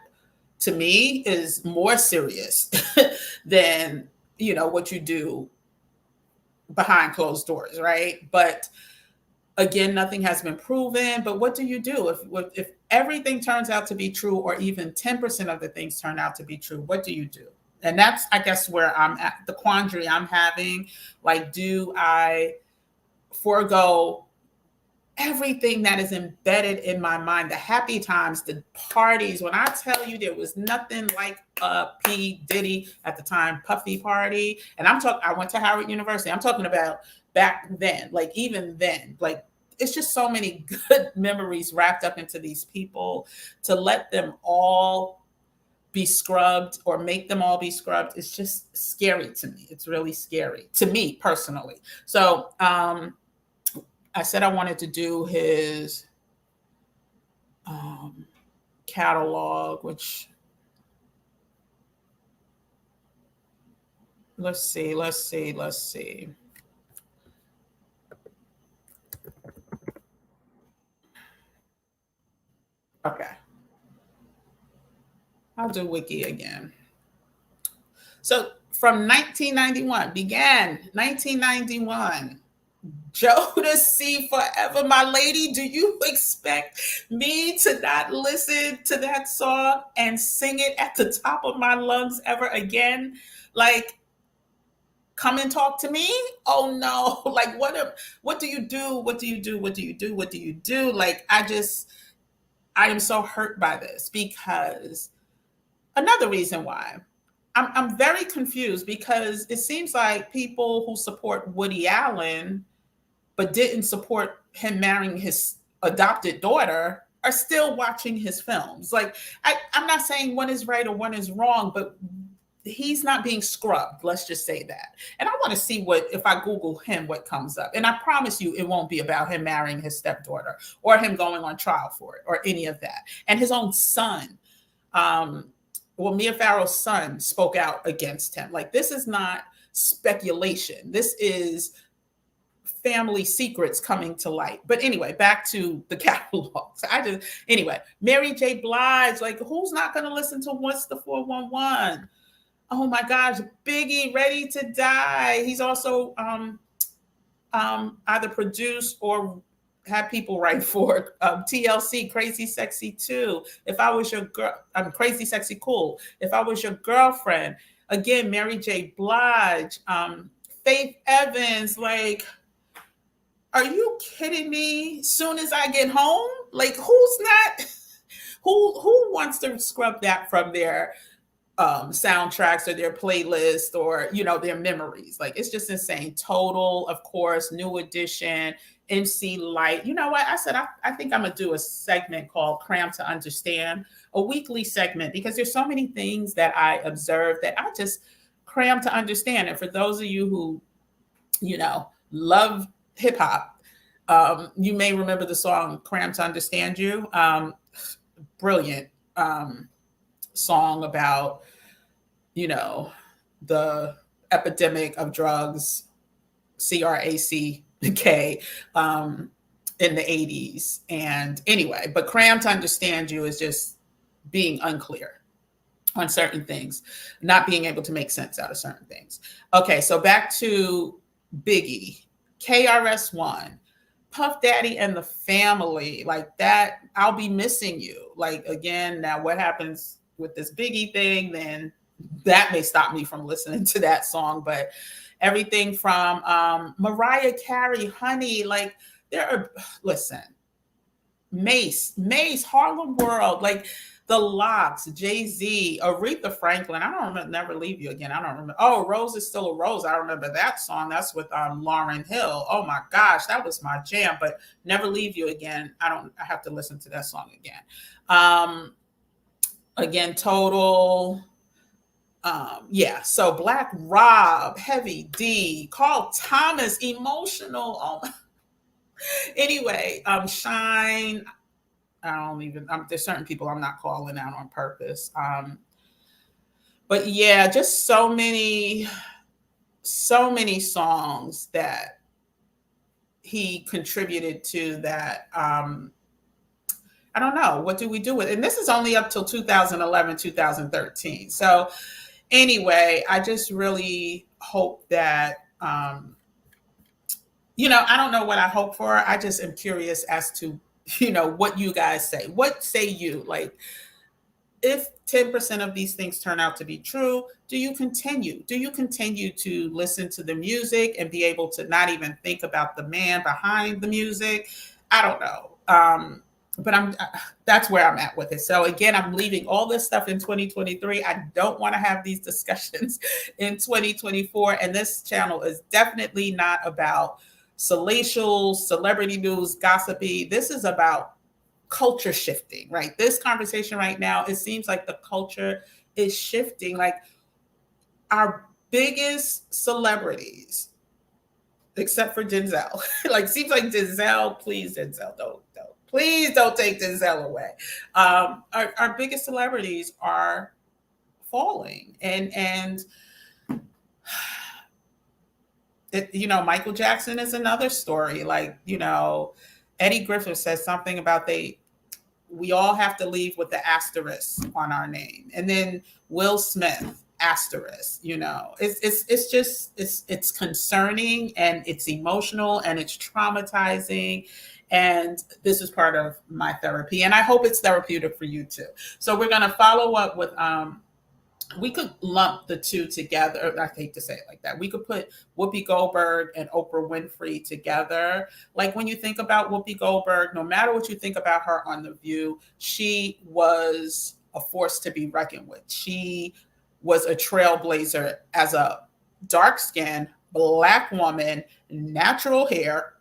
to me, is more serious than, what you do behind closed doors, right? But again, nothing has been proven. But what do you do if everything turns out to be true, or even 10% of the things turn out to be true? What do you do? And that's, I guess, where I'm at, the quandary I'm having. Like, do I forego everything that is embedded in my mind, the happy times, the parties? When I tell you there was nothing like a P. Diddy at the time Puffy party, and I went to Howard University. I'm talking about back then, like even then, like it's just so many good memories wrapped up into these people. To let them all be scrubbed, or make them all be scrubbed, it's just scary to me. It's really scary to me personally. So I said I wanted to do his catalog, which, let's see. Okay, I'll do Wiki again. So from 1991, began 1991. Jodeci Forever. My lady, do you expect me to not listen to that song and sing it at the top of my lungs ever again? Like, come and talk to me? Oh no. Like, what do you do? What do you do? What do you do? What do you do? Like, I am so hurt by this, because another reason why I'm very confused, because it seems like people who support Woody Allen but didn't support him marrying his adopted daughter are still watching his films. Like, I'm not saying one is right or one is wrong, but he's not being scrubbed. Let's just say that. And I want to see if I Google him, what comes up. And I promise you, it won't be about him marrying his stepdaughter or him going on trial for it or any of that. And his own son, Mia Farrow's son, spoke out against him. Like, this is not speculation. This is family secrets coming to light. But anyway, back to the catalog. So Mary J. Blige, like, who's not going to listen to What's the 411? Oh my gosh, Biggie, Ready to Die. He's also either produced or had people write for it. TLC, Crazy Sexy 2. If I Was Your Girl, I'm Crazy Sexy Cool. If I Was Your Girlfriend. Again, Mary J. Blige, Faith Evans. Like, are you kidding me? Soon As I Get Home? Like, who wants to scrub that from their soundtracks or their playlist or their memories. Like it's just insane. Total, of course, New Edition, MC Light. You know what? I said I think I'm gonna do a segment called Cram to Understand, a weekly segment, because there's so many things that I observe that I just cram to understand. And for those of you who love hip hop, you may remember the song Cram to Understand You. Brilliant song about the epidemic of drugs, crack, in the 80s. And anyway, but Cram to Understand You is just being unclear on certain things, not being able to make sense out of certain things. Okay, so back to Biggie, KRS-One, Puff Daddy and the Family, like that. I'll be missing you. Like, again, now what happens with this Biggie thing, then that may stop me from listening to that song. But everything from Mariah Carey, Honey, like there are, listen, Mace, Harlem World, like The Lox, Jay-Z, Aretha Franklin. I don't remember Never Leave You Again. I don't remember. Oh, Rose Is Still a Rose. I remember that song. That's with Lauryn Hill. Oh my gosh, that was my jam. But Never Leave You Again, I have to listen to that song again. Again, Total. Yeah, so Black Rob, Heavy D, Carl Thomas, Emotional. Oh my. Anyway, Shine. I don't even. There's certain people I'm not calling out on purpose. But yeah, just so many songs that he contributed to that. I don't know, what do we do with it? And this is only up till 2011, 2013. So anyway, I just really hope that, I don't know what I hope for. I just am curious as to, what you guys say. What say you? Like, if 10% of these things turn out to be true, do you continue? Do you continue to listen to the music and be able to not even think about the man behind the music? I don't know. But that's where I'm at with it. So again, I'm leaving all this stuff in 2023. I don't want to have these discussions in 2024. And this channel is definitely not about salacial, celebrity news, gossipy. This is about culture shifting, right? This conversation right now, it seems like the culture is shifting. Like our biggest celebrities, except for Denzel, like seems like Denzel, please Denzel, please don't take Denzel away. Our biggest celebrities are falling, and Michael Jackson is another story. Like, Eddie Griffin says something about we all have to leave with the asterisk on our name, and then Will Smith, asterisk. It's concerning, and it's emotional, and it's traumatizing. And this is part of my therapy, and I hope it's therapeutic for you too. So we're going to follow up with we could lump the two together. I hate to say it like that. We could put Whoopi Goldberg and Oprah Winfrey together. Like, when you think about Whoopi Goldberg, no matter what you think about her on The View, she was a force to be reckoned with. She was a trailblazer as a dark-skinned Black woman, natural hair,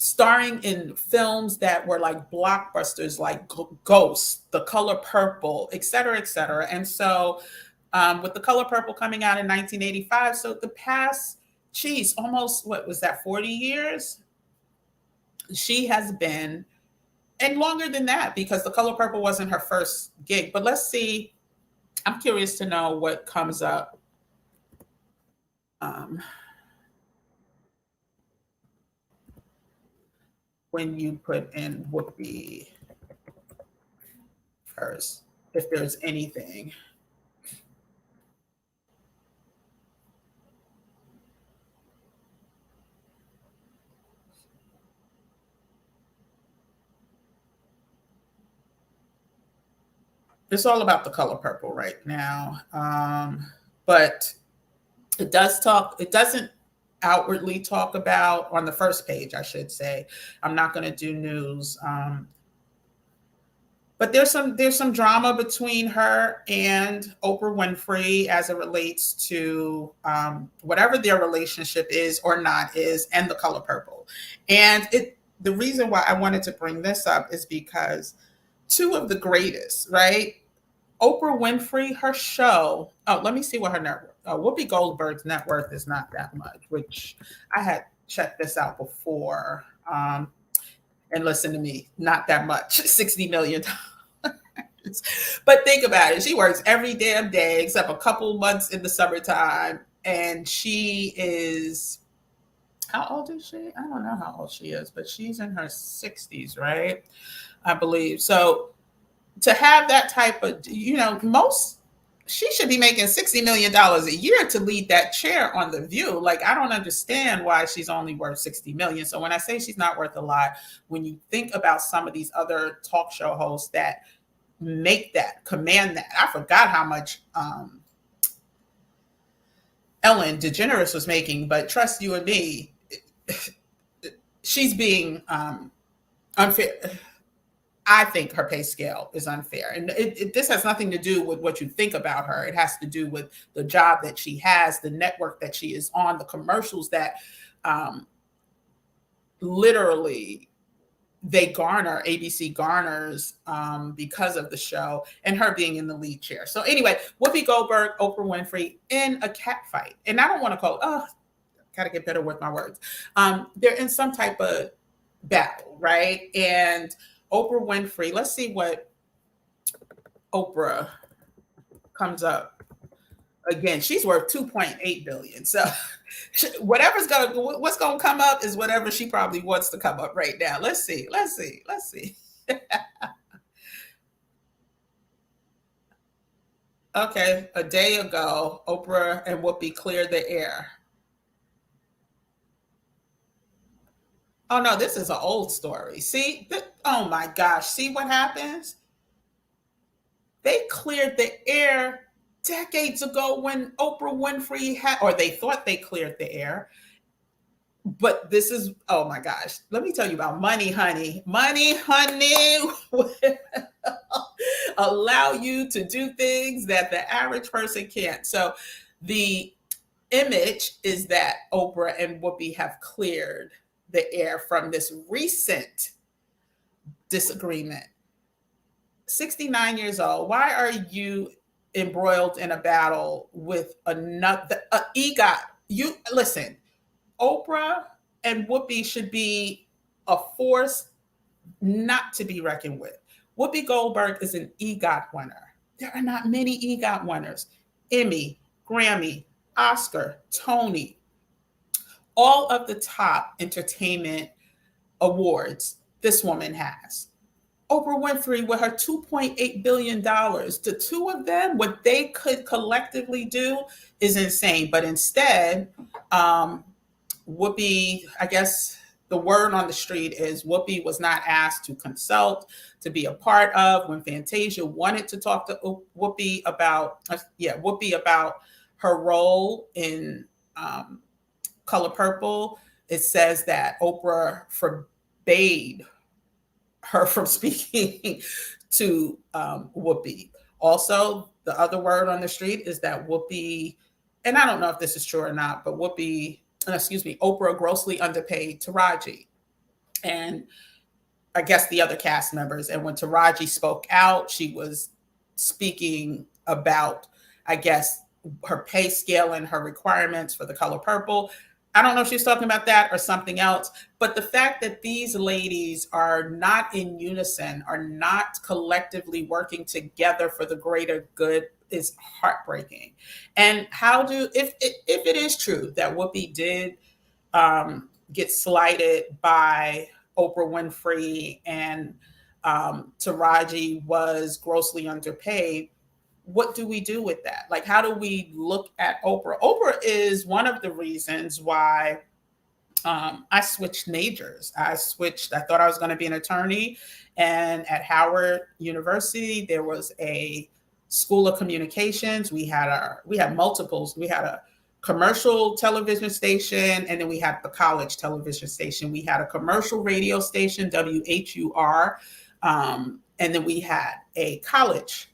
starring in films that were like blockbusters, like Ghost, The Color Purple, et cetera, et cetera. And so with The Color Purple coming out in 1985, so the past, almost, what was that, 40 years? She has been, and longer than that, because The Color Purple wasn't her first gig. But let's see, I'm curious to know what comes up. When you put in Whoopi first, if there's anything. It's all about The Color Purple right now. But it doesn't outwardly talk about, on the first page, I should say. I'm not going to do news. But there's some drama between her and Oprah Winfrey as it relates to whatever their relationship is or not is, and the color purple. And the reason why I wanted to bring this up is because two of the greatest, right? Oprah Winfrey, her show. Oh, let me see what her net worth. Whoopi Goldberg's net worth is not that much, which I had checked this out before. And listen to me, not that much, $60 million. But think about it. She works every damn day except a couple months in the summertime. And she is, how old is she? I don't know how old she is, but she's in her 60s, right? I believe. So to have that type of, she should be making $60 million a year to lead that chair on The View. Like, I don't understand why she's only worth $60 million. So when I say she's not worth a lot, when you think about some of these other talk show hosts that command that, I forgot how much Ellen DeGeneres was making, but trust you and me, she's being unfair. I think her pay scale is unfair. And this has nothing to do with what you think about her. It has to do with the job that she has, the network that she is on, the commercials that literally ABC garners because of the show, and her being in the lead chair. So anyway, Whoopi Goldberg, Oprah Winfrey in a cat fight. And I don't want to gotta get better with my words. They're in some type of battle, right? And Oprah Winfrey, let's see what Oprah comes up. Again, she's worth $2.8 billion. So what's going to come up is whatever she probably wants to come up right now. Let's see. Okay, a day ago, Oprah and Whoopi cleared the air. Oh no, this is an old story. See, oh my gosh, see what happens? They cleared the air decades ago when Oprah Winfrey had, or they thought they cleared the air. But this is, oh my gosh, let me tell you about money, honey. Money, honey, will allow you to do things that the average person can't. So the image is that Oprah and Whoopi have cleared the air from this recent disagreement. 69 years old. Why are you embroiled in a battle with another EGOT? You listen, Oprah and Whoopi should be a force not to be reckoned with. Whoopi Goldberg is an EGOT winner. There are not many EGOT winners. Emmy, Grammy, Oscar, Tony, all of the top entertainment awards this woman has. Oprah Winfrey with her $2.8 billion. The two of them, what they could collectively do is insane. But instead, Whoopi, I guess the word on the street is Whoopi was not asked to consult, to be a part of. When Fantasia wanted to talk to Whoopi about her role in Color Purple, it says that Oprah forbade her from speaking to Whoopi. Also, the other word on the street is that Whoopi, and I don't know if this is true or not, but Oprah grossly underpaid Taraji and I guess the other cast members. And when Taraji spoke out, she was speaking about, I guess, her pay scale and her requirements for the Color Purple. I don't know if she's talking about that or something else, but the fact that these ladies are not in unison, are not collectively working together for the greater good is heartbreaking. And if it is true that Whoopi did get slighted by Oprah Winfrey and Taraji was grossly underpaid, what do we do with that? Like, how do we look at Oprah? Oprah is one of the reasons why I switched majors. I thought I was going to be an attorney. And at Howard University, there was a School of Communications. We had multiples. We had a commercial television station, and then we had the college television station. We had a commercial radio station, WHUR, And then we had a college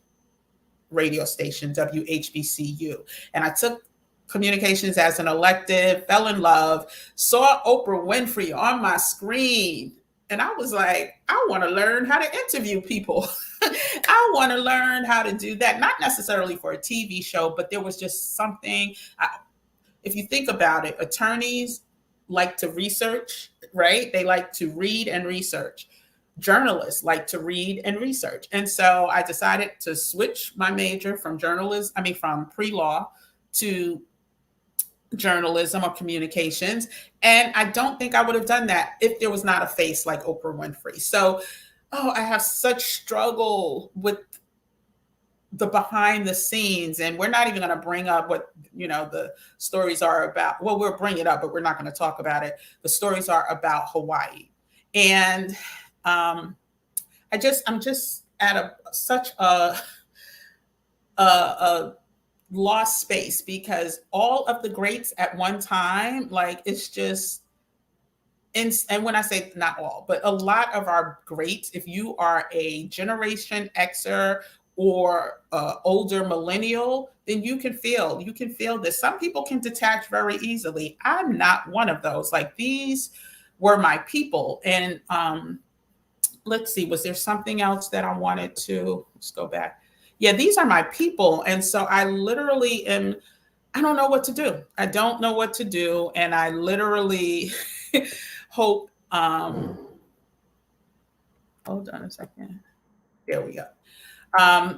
radio station, WHBCU. And I took communications as an elective, fell in love, saw Oprah Winfrey on my screen. And I was like, I want to learn how to interview people. I want to learn how to do that, not necessarily for a TV show, but there was just something. If you think about it, attorneys like to research, right? They like to read and research. Journalists like to read and research. And so I decided to switch my major from from pre-law to journalism or communications. And I don't think I would have done that if there was not a face like Oprah Winfrey. So, I have such struggle with the behind the scenes, and we're not even going to bring up what the stories are about. Well, we'll bring it up, but we're not going to talk about it. The stories are about Hawaii, and I'm just at such a lost space, because all of the greats at one time, like, it's just. And when I say not all, but a lot of our greats, if you are a Generation Xer or older millennial, then you can feel this. Some people can detach very easily. I'm not one of those. Like, these were my people. And let's see, was there something else that I wanted to, let's go back. Yeah, these are my people. And so I literally I don't know what to do. I don't know what to do. And I literally hope, hold on a second. There we go. I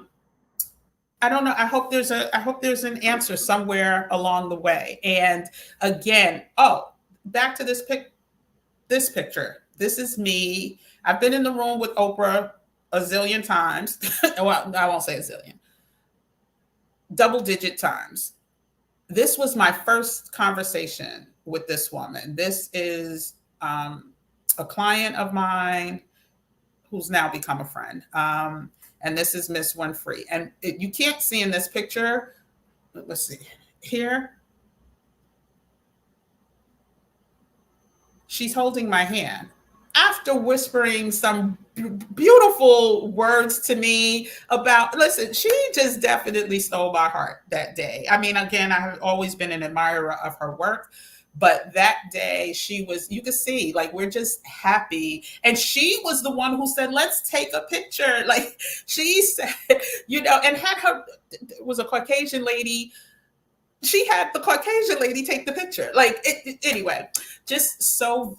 don't know. I hope there's an answer somewhere along the way. And again, back to this picture. This is me. I've been in the room with Oprah a zillion times. Well, I won't say a zillion. Double-digit times. This was my first conversation with this woman. This is a client of mine who's now become a friend. And this is Miss Winfrey. And you can't see in this picture. Let's see here. She's holding my hand after whispering some beautiful words to me about, listen, she just definitely stole my heart that day. I mean, again, I have always been an admirer of her work, but that day you could see, like, we're just happy. And she was the one who said, let's take a picture. Like, she said, and was a Caucasian lady. She had the Caucasian lady take the picture. Like, anyway, just so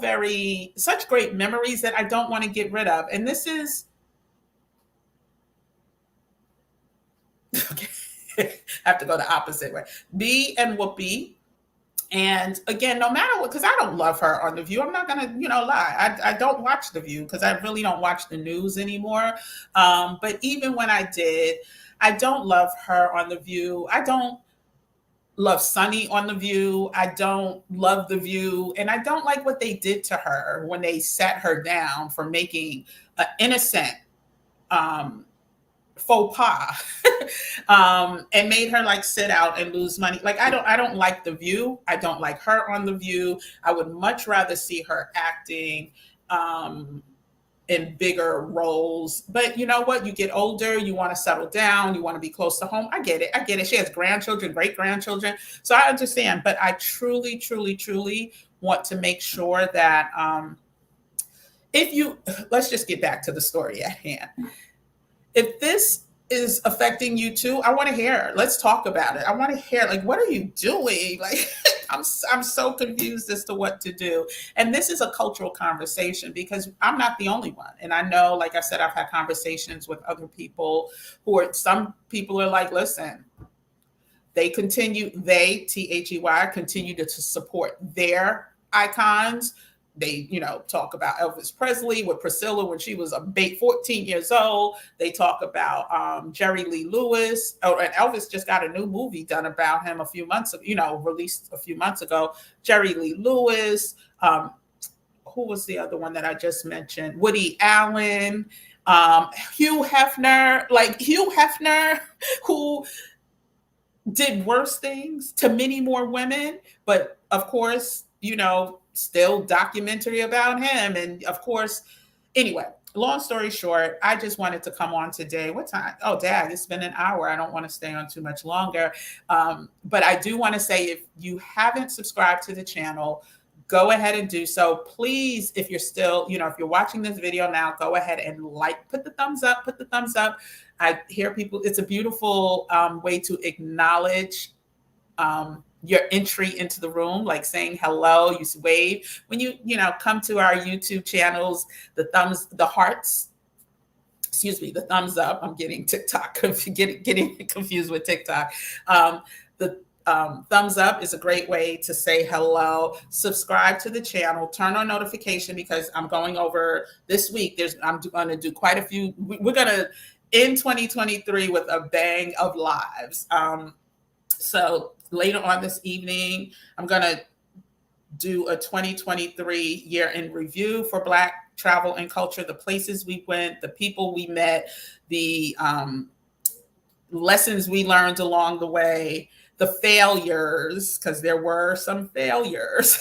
very, such great memories that I don't want to get rid of. And this is, okay, I have to go the opposite way. Me and Whoopi. And again, no matter what, because I don't love her on The View. I'm not going to, lie. I don't watch The View because I really don't watch the news anymore. But even when I did, I don't love her on The View. I don't love Sunny on The View. I don't love The View. And I don't like what they did to her when they sat her down for making an innocent faux pas and made her like sit out and lose money. Like, I don't like The View. I don't like her on The View. I would much rather see her acting in bigger roles. But you know what? You get older, you want to settle down, you want to be close to home. I get it. She has grandchildren, great grandchildren. So I understand. But I truly, truly, truly want to make sure that let's just get back to the story at hand. If this is affecting you too, I want to hear. Let's talk about it. I want to hear, like, what are you doing? Like, I'm so confused as to what to do. And this is a cultural conversation because I'm not the only one. And I know, like I said, I've had conversations with other people some people are like, listen, they, THEY, continue to support their icons. They, talk about Elvis Presley with Priscilla when she was 14 years old. They talk about Jerry Lee Lewis. Oh, and Elvis just got a new movie done about him released a few months ago. Jerry Lee Lewis. Who was the other one that I just mentioned? Woody Allen. Hugh Hefner. Like, Hugh Hefner, who did worse things to many more women. But, of course, still documentary about him. And of course, anyway, long story short, I just wanted to come on today. What time? Oh, Dad, it's been an hour. I don't want to stay on too much longer. But I do want to say, if you haven't subscribed to the channel, go ahead and do so. Please, if you're still, if you're watching this video now, go ahead and put the thumbs up, put the thumbs up. I hear people, it's a beautiful way to acknowledge your entry into the room, like saying hello, you wave. When you come to our YouTube channels, the hearts, the thumbs up. I'm getting TikTok, getting confused with TikTok. The thumbs up is a great way to say hello. Subscribe to the channel, turn on notification, because I'm going over this week. I'm going to do quite a few. We're going to end 2023 with a bang of lives. So later on this evening, I'm going to do a 2023 year in review for Black travel and culture, the places we went, the people we met, the lessons we learned along the way, the failures, because there were some failures.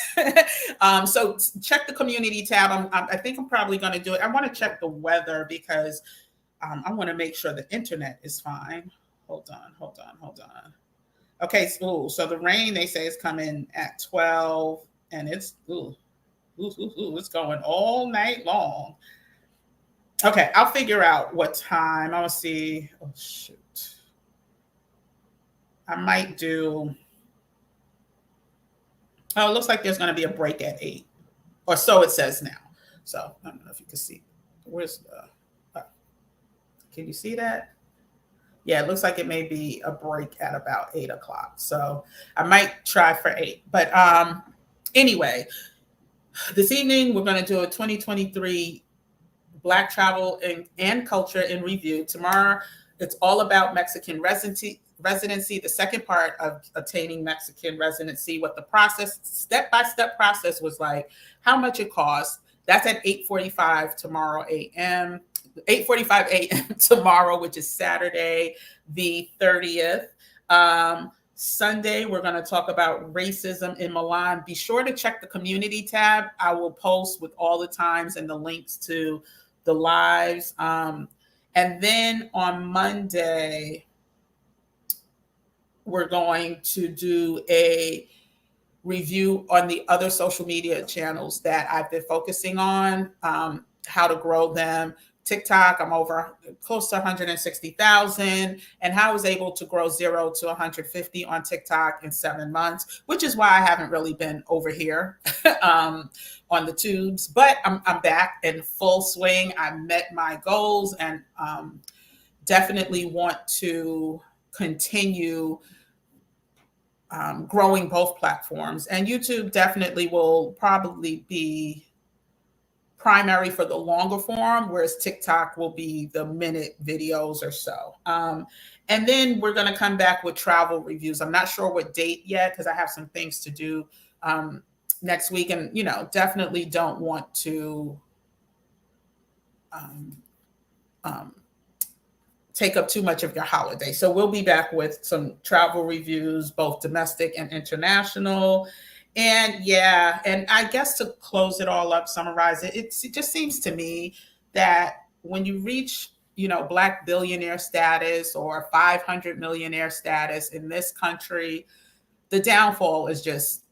So check the community tab. I think I'm probably going to do it. I want to check the weather, because I want to make sure the internet is fine. Hold on. Okay, so the rain, they say, is coming at 12, and it's it's going all night long. Okay, I'll figure out what time. I'll see. Oh, shoot. I might do. Oh, it looks like there's going to be a break at 8, or so it says now. So I don't know if you can see. Where's the? Can you see that? Yeah, it looks like it may be a break at about 8 o'clock. So I might try for 8. But anyway, this evening we're going to do a 2023 Black travel and culture in review. Tomorrow, it's all about Mexican residency, the second part of attaining Mexican residency, what the process, step-by-step process was like, how much it costs. That's at 8:45 tomorrow a.m. 8:45 a.m. tomorrow, which is Saturday, the 30th. Sunday, we're going to talk about racism in Milan. Be sure to check the community tab. I will post with all the times and the links to the lives. And then on Monday, we're going to do a review on the other social media channels that I've been focusing on, how to grow them. TikTok, I'm over close to 160,000, and how I was able to grow 0 to 150 on TikTok in 7 months, which is why I haven't really been over here on the tubes, but I'm back in full swing. I met my goals, and definitely want to continue growing both platforms. And YouTube definitely will probably be primary for the longer form, whereas TikTok will be the minute videos or so. And then we're going to come back with travel reviews. I'm not sure what date yet, because I have some things to do next week, and definitely don't want to take up too much of your holiday. So we'll be back with some travel reviews, both domestic and international. And yeah, and I guess to close it all up, summarize it, it just seems to me that when you reach, Black billionaire status or 500 millionaire status in this country, the downfall is just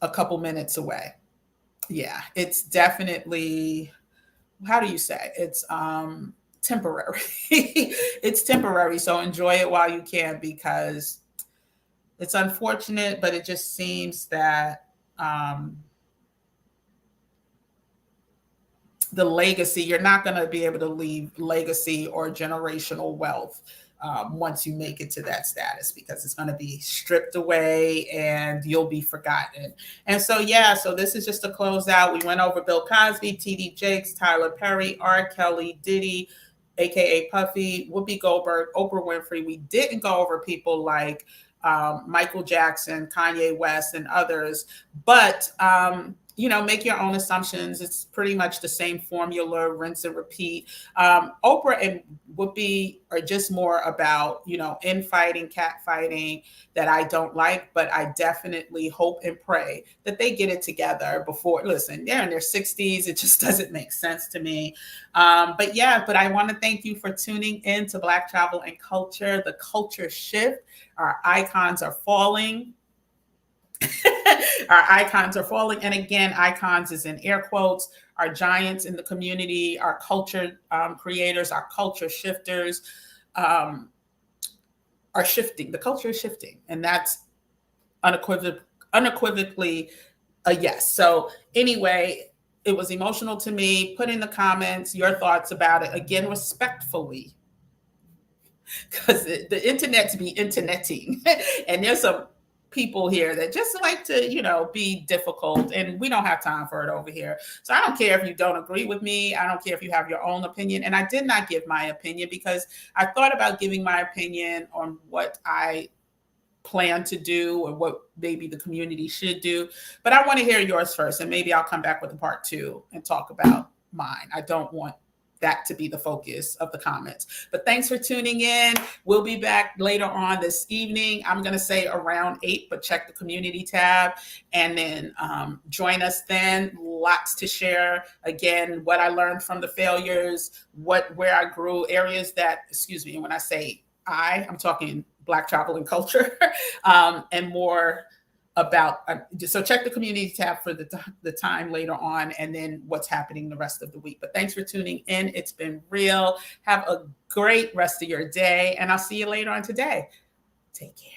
a couple minutes away. Yeah, it's definitely, how do you say? It's temporary. It's temporary. So enjoy it while you can, because it's unfortunate, but it just seems that the legacy, you're not going to be able to leave legacy or generational wealth once you make it to that status, because it's going to be stripped away and you'll be forgotten. And so, yeah, so this is just a close out. We went over Bill Cosby, TD Jakes, Tyler Perry, R. Kelly, Diddy, AKA Puffy, Whoopi Goldberg, Oprah Winfrey. We didn't go over people like Michael Jackson, Kanye West, and others. But make your own assumptions. It's pretty much the same formula, rinse and repeat. Oprah and Whoopi are just more about, infighting, catfighting that I don't like, but I definitely hope and pray that they get it together before. Listen, they're in their 60s. It just doesn't make sense to me. But I want to thank you for tuning in to Black Travel and Culture, the culture shift. Our icons are falling. Our icons are falling. And again, icons is in air quotes. Our giants in the community, our culture creators, our culture shifters are shifting. The culture is shifting. And that's unequivocally a yes. So anyway, it was emotional to me. Put in the comments your thoughts about it. Again, respectfully, because the internet's be interneting. And there's some people here that just like to, be difficult, and we don't have time for it over here. So I don't care if you don't agree with me. I don't care if you have your own opinion. And I did not give my opinion because I thought about giving my opinion on what I plan to do or what maybe the community should do. But I want to hear yours first, and maybe I'll come back with a part 2 and talk about mine. I don't want that to be the focus of the comments. But thanks for tuning in. We'll be back later on this evening. I'm going to say around 8, but check the community tab and then join us then. Lots to share. Again, what I learned from the failures, where I grew, areas that, excuse me, when I say I'm talking Black Travel and Culture, and more about, so check the community tab for the time later on, and then what's happening the rest of the week. But thanks for tuning in. It's been real. Have a great rest of your day, and I'll see you later on today. Take care.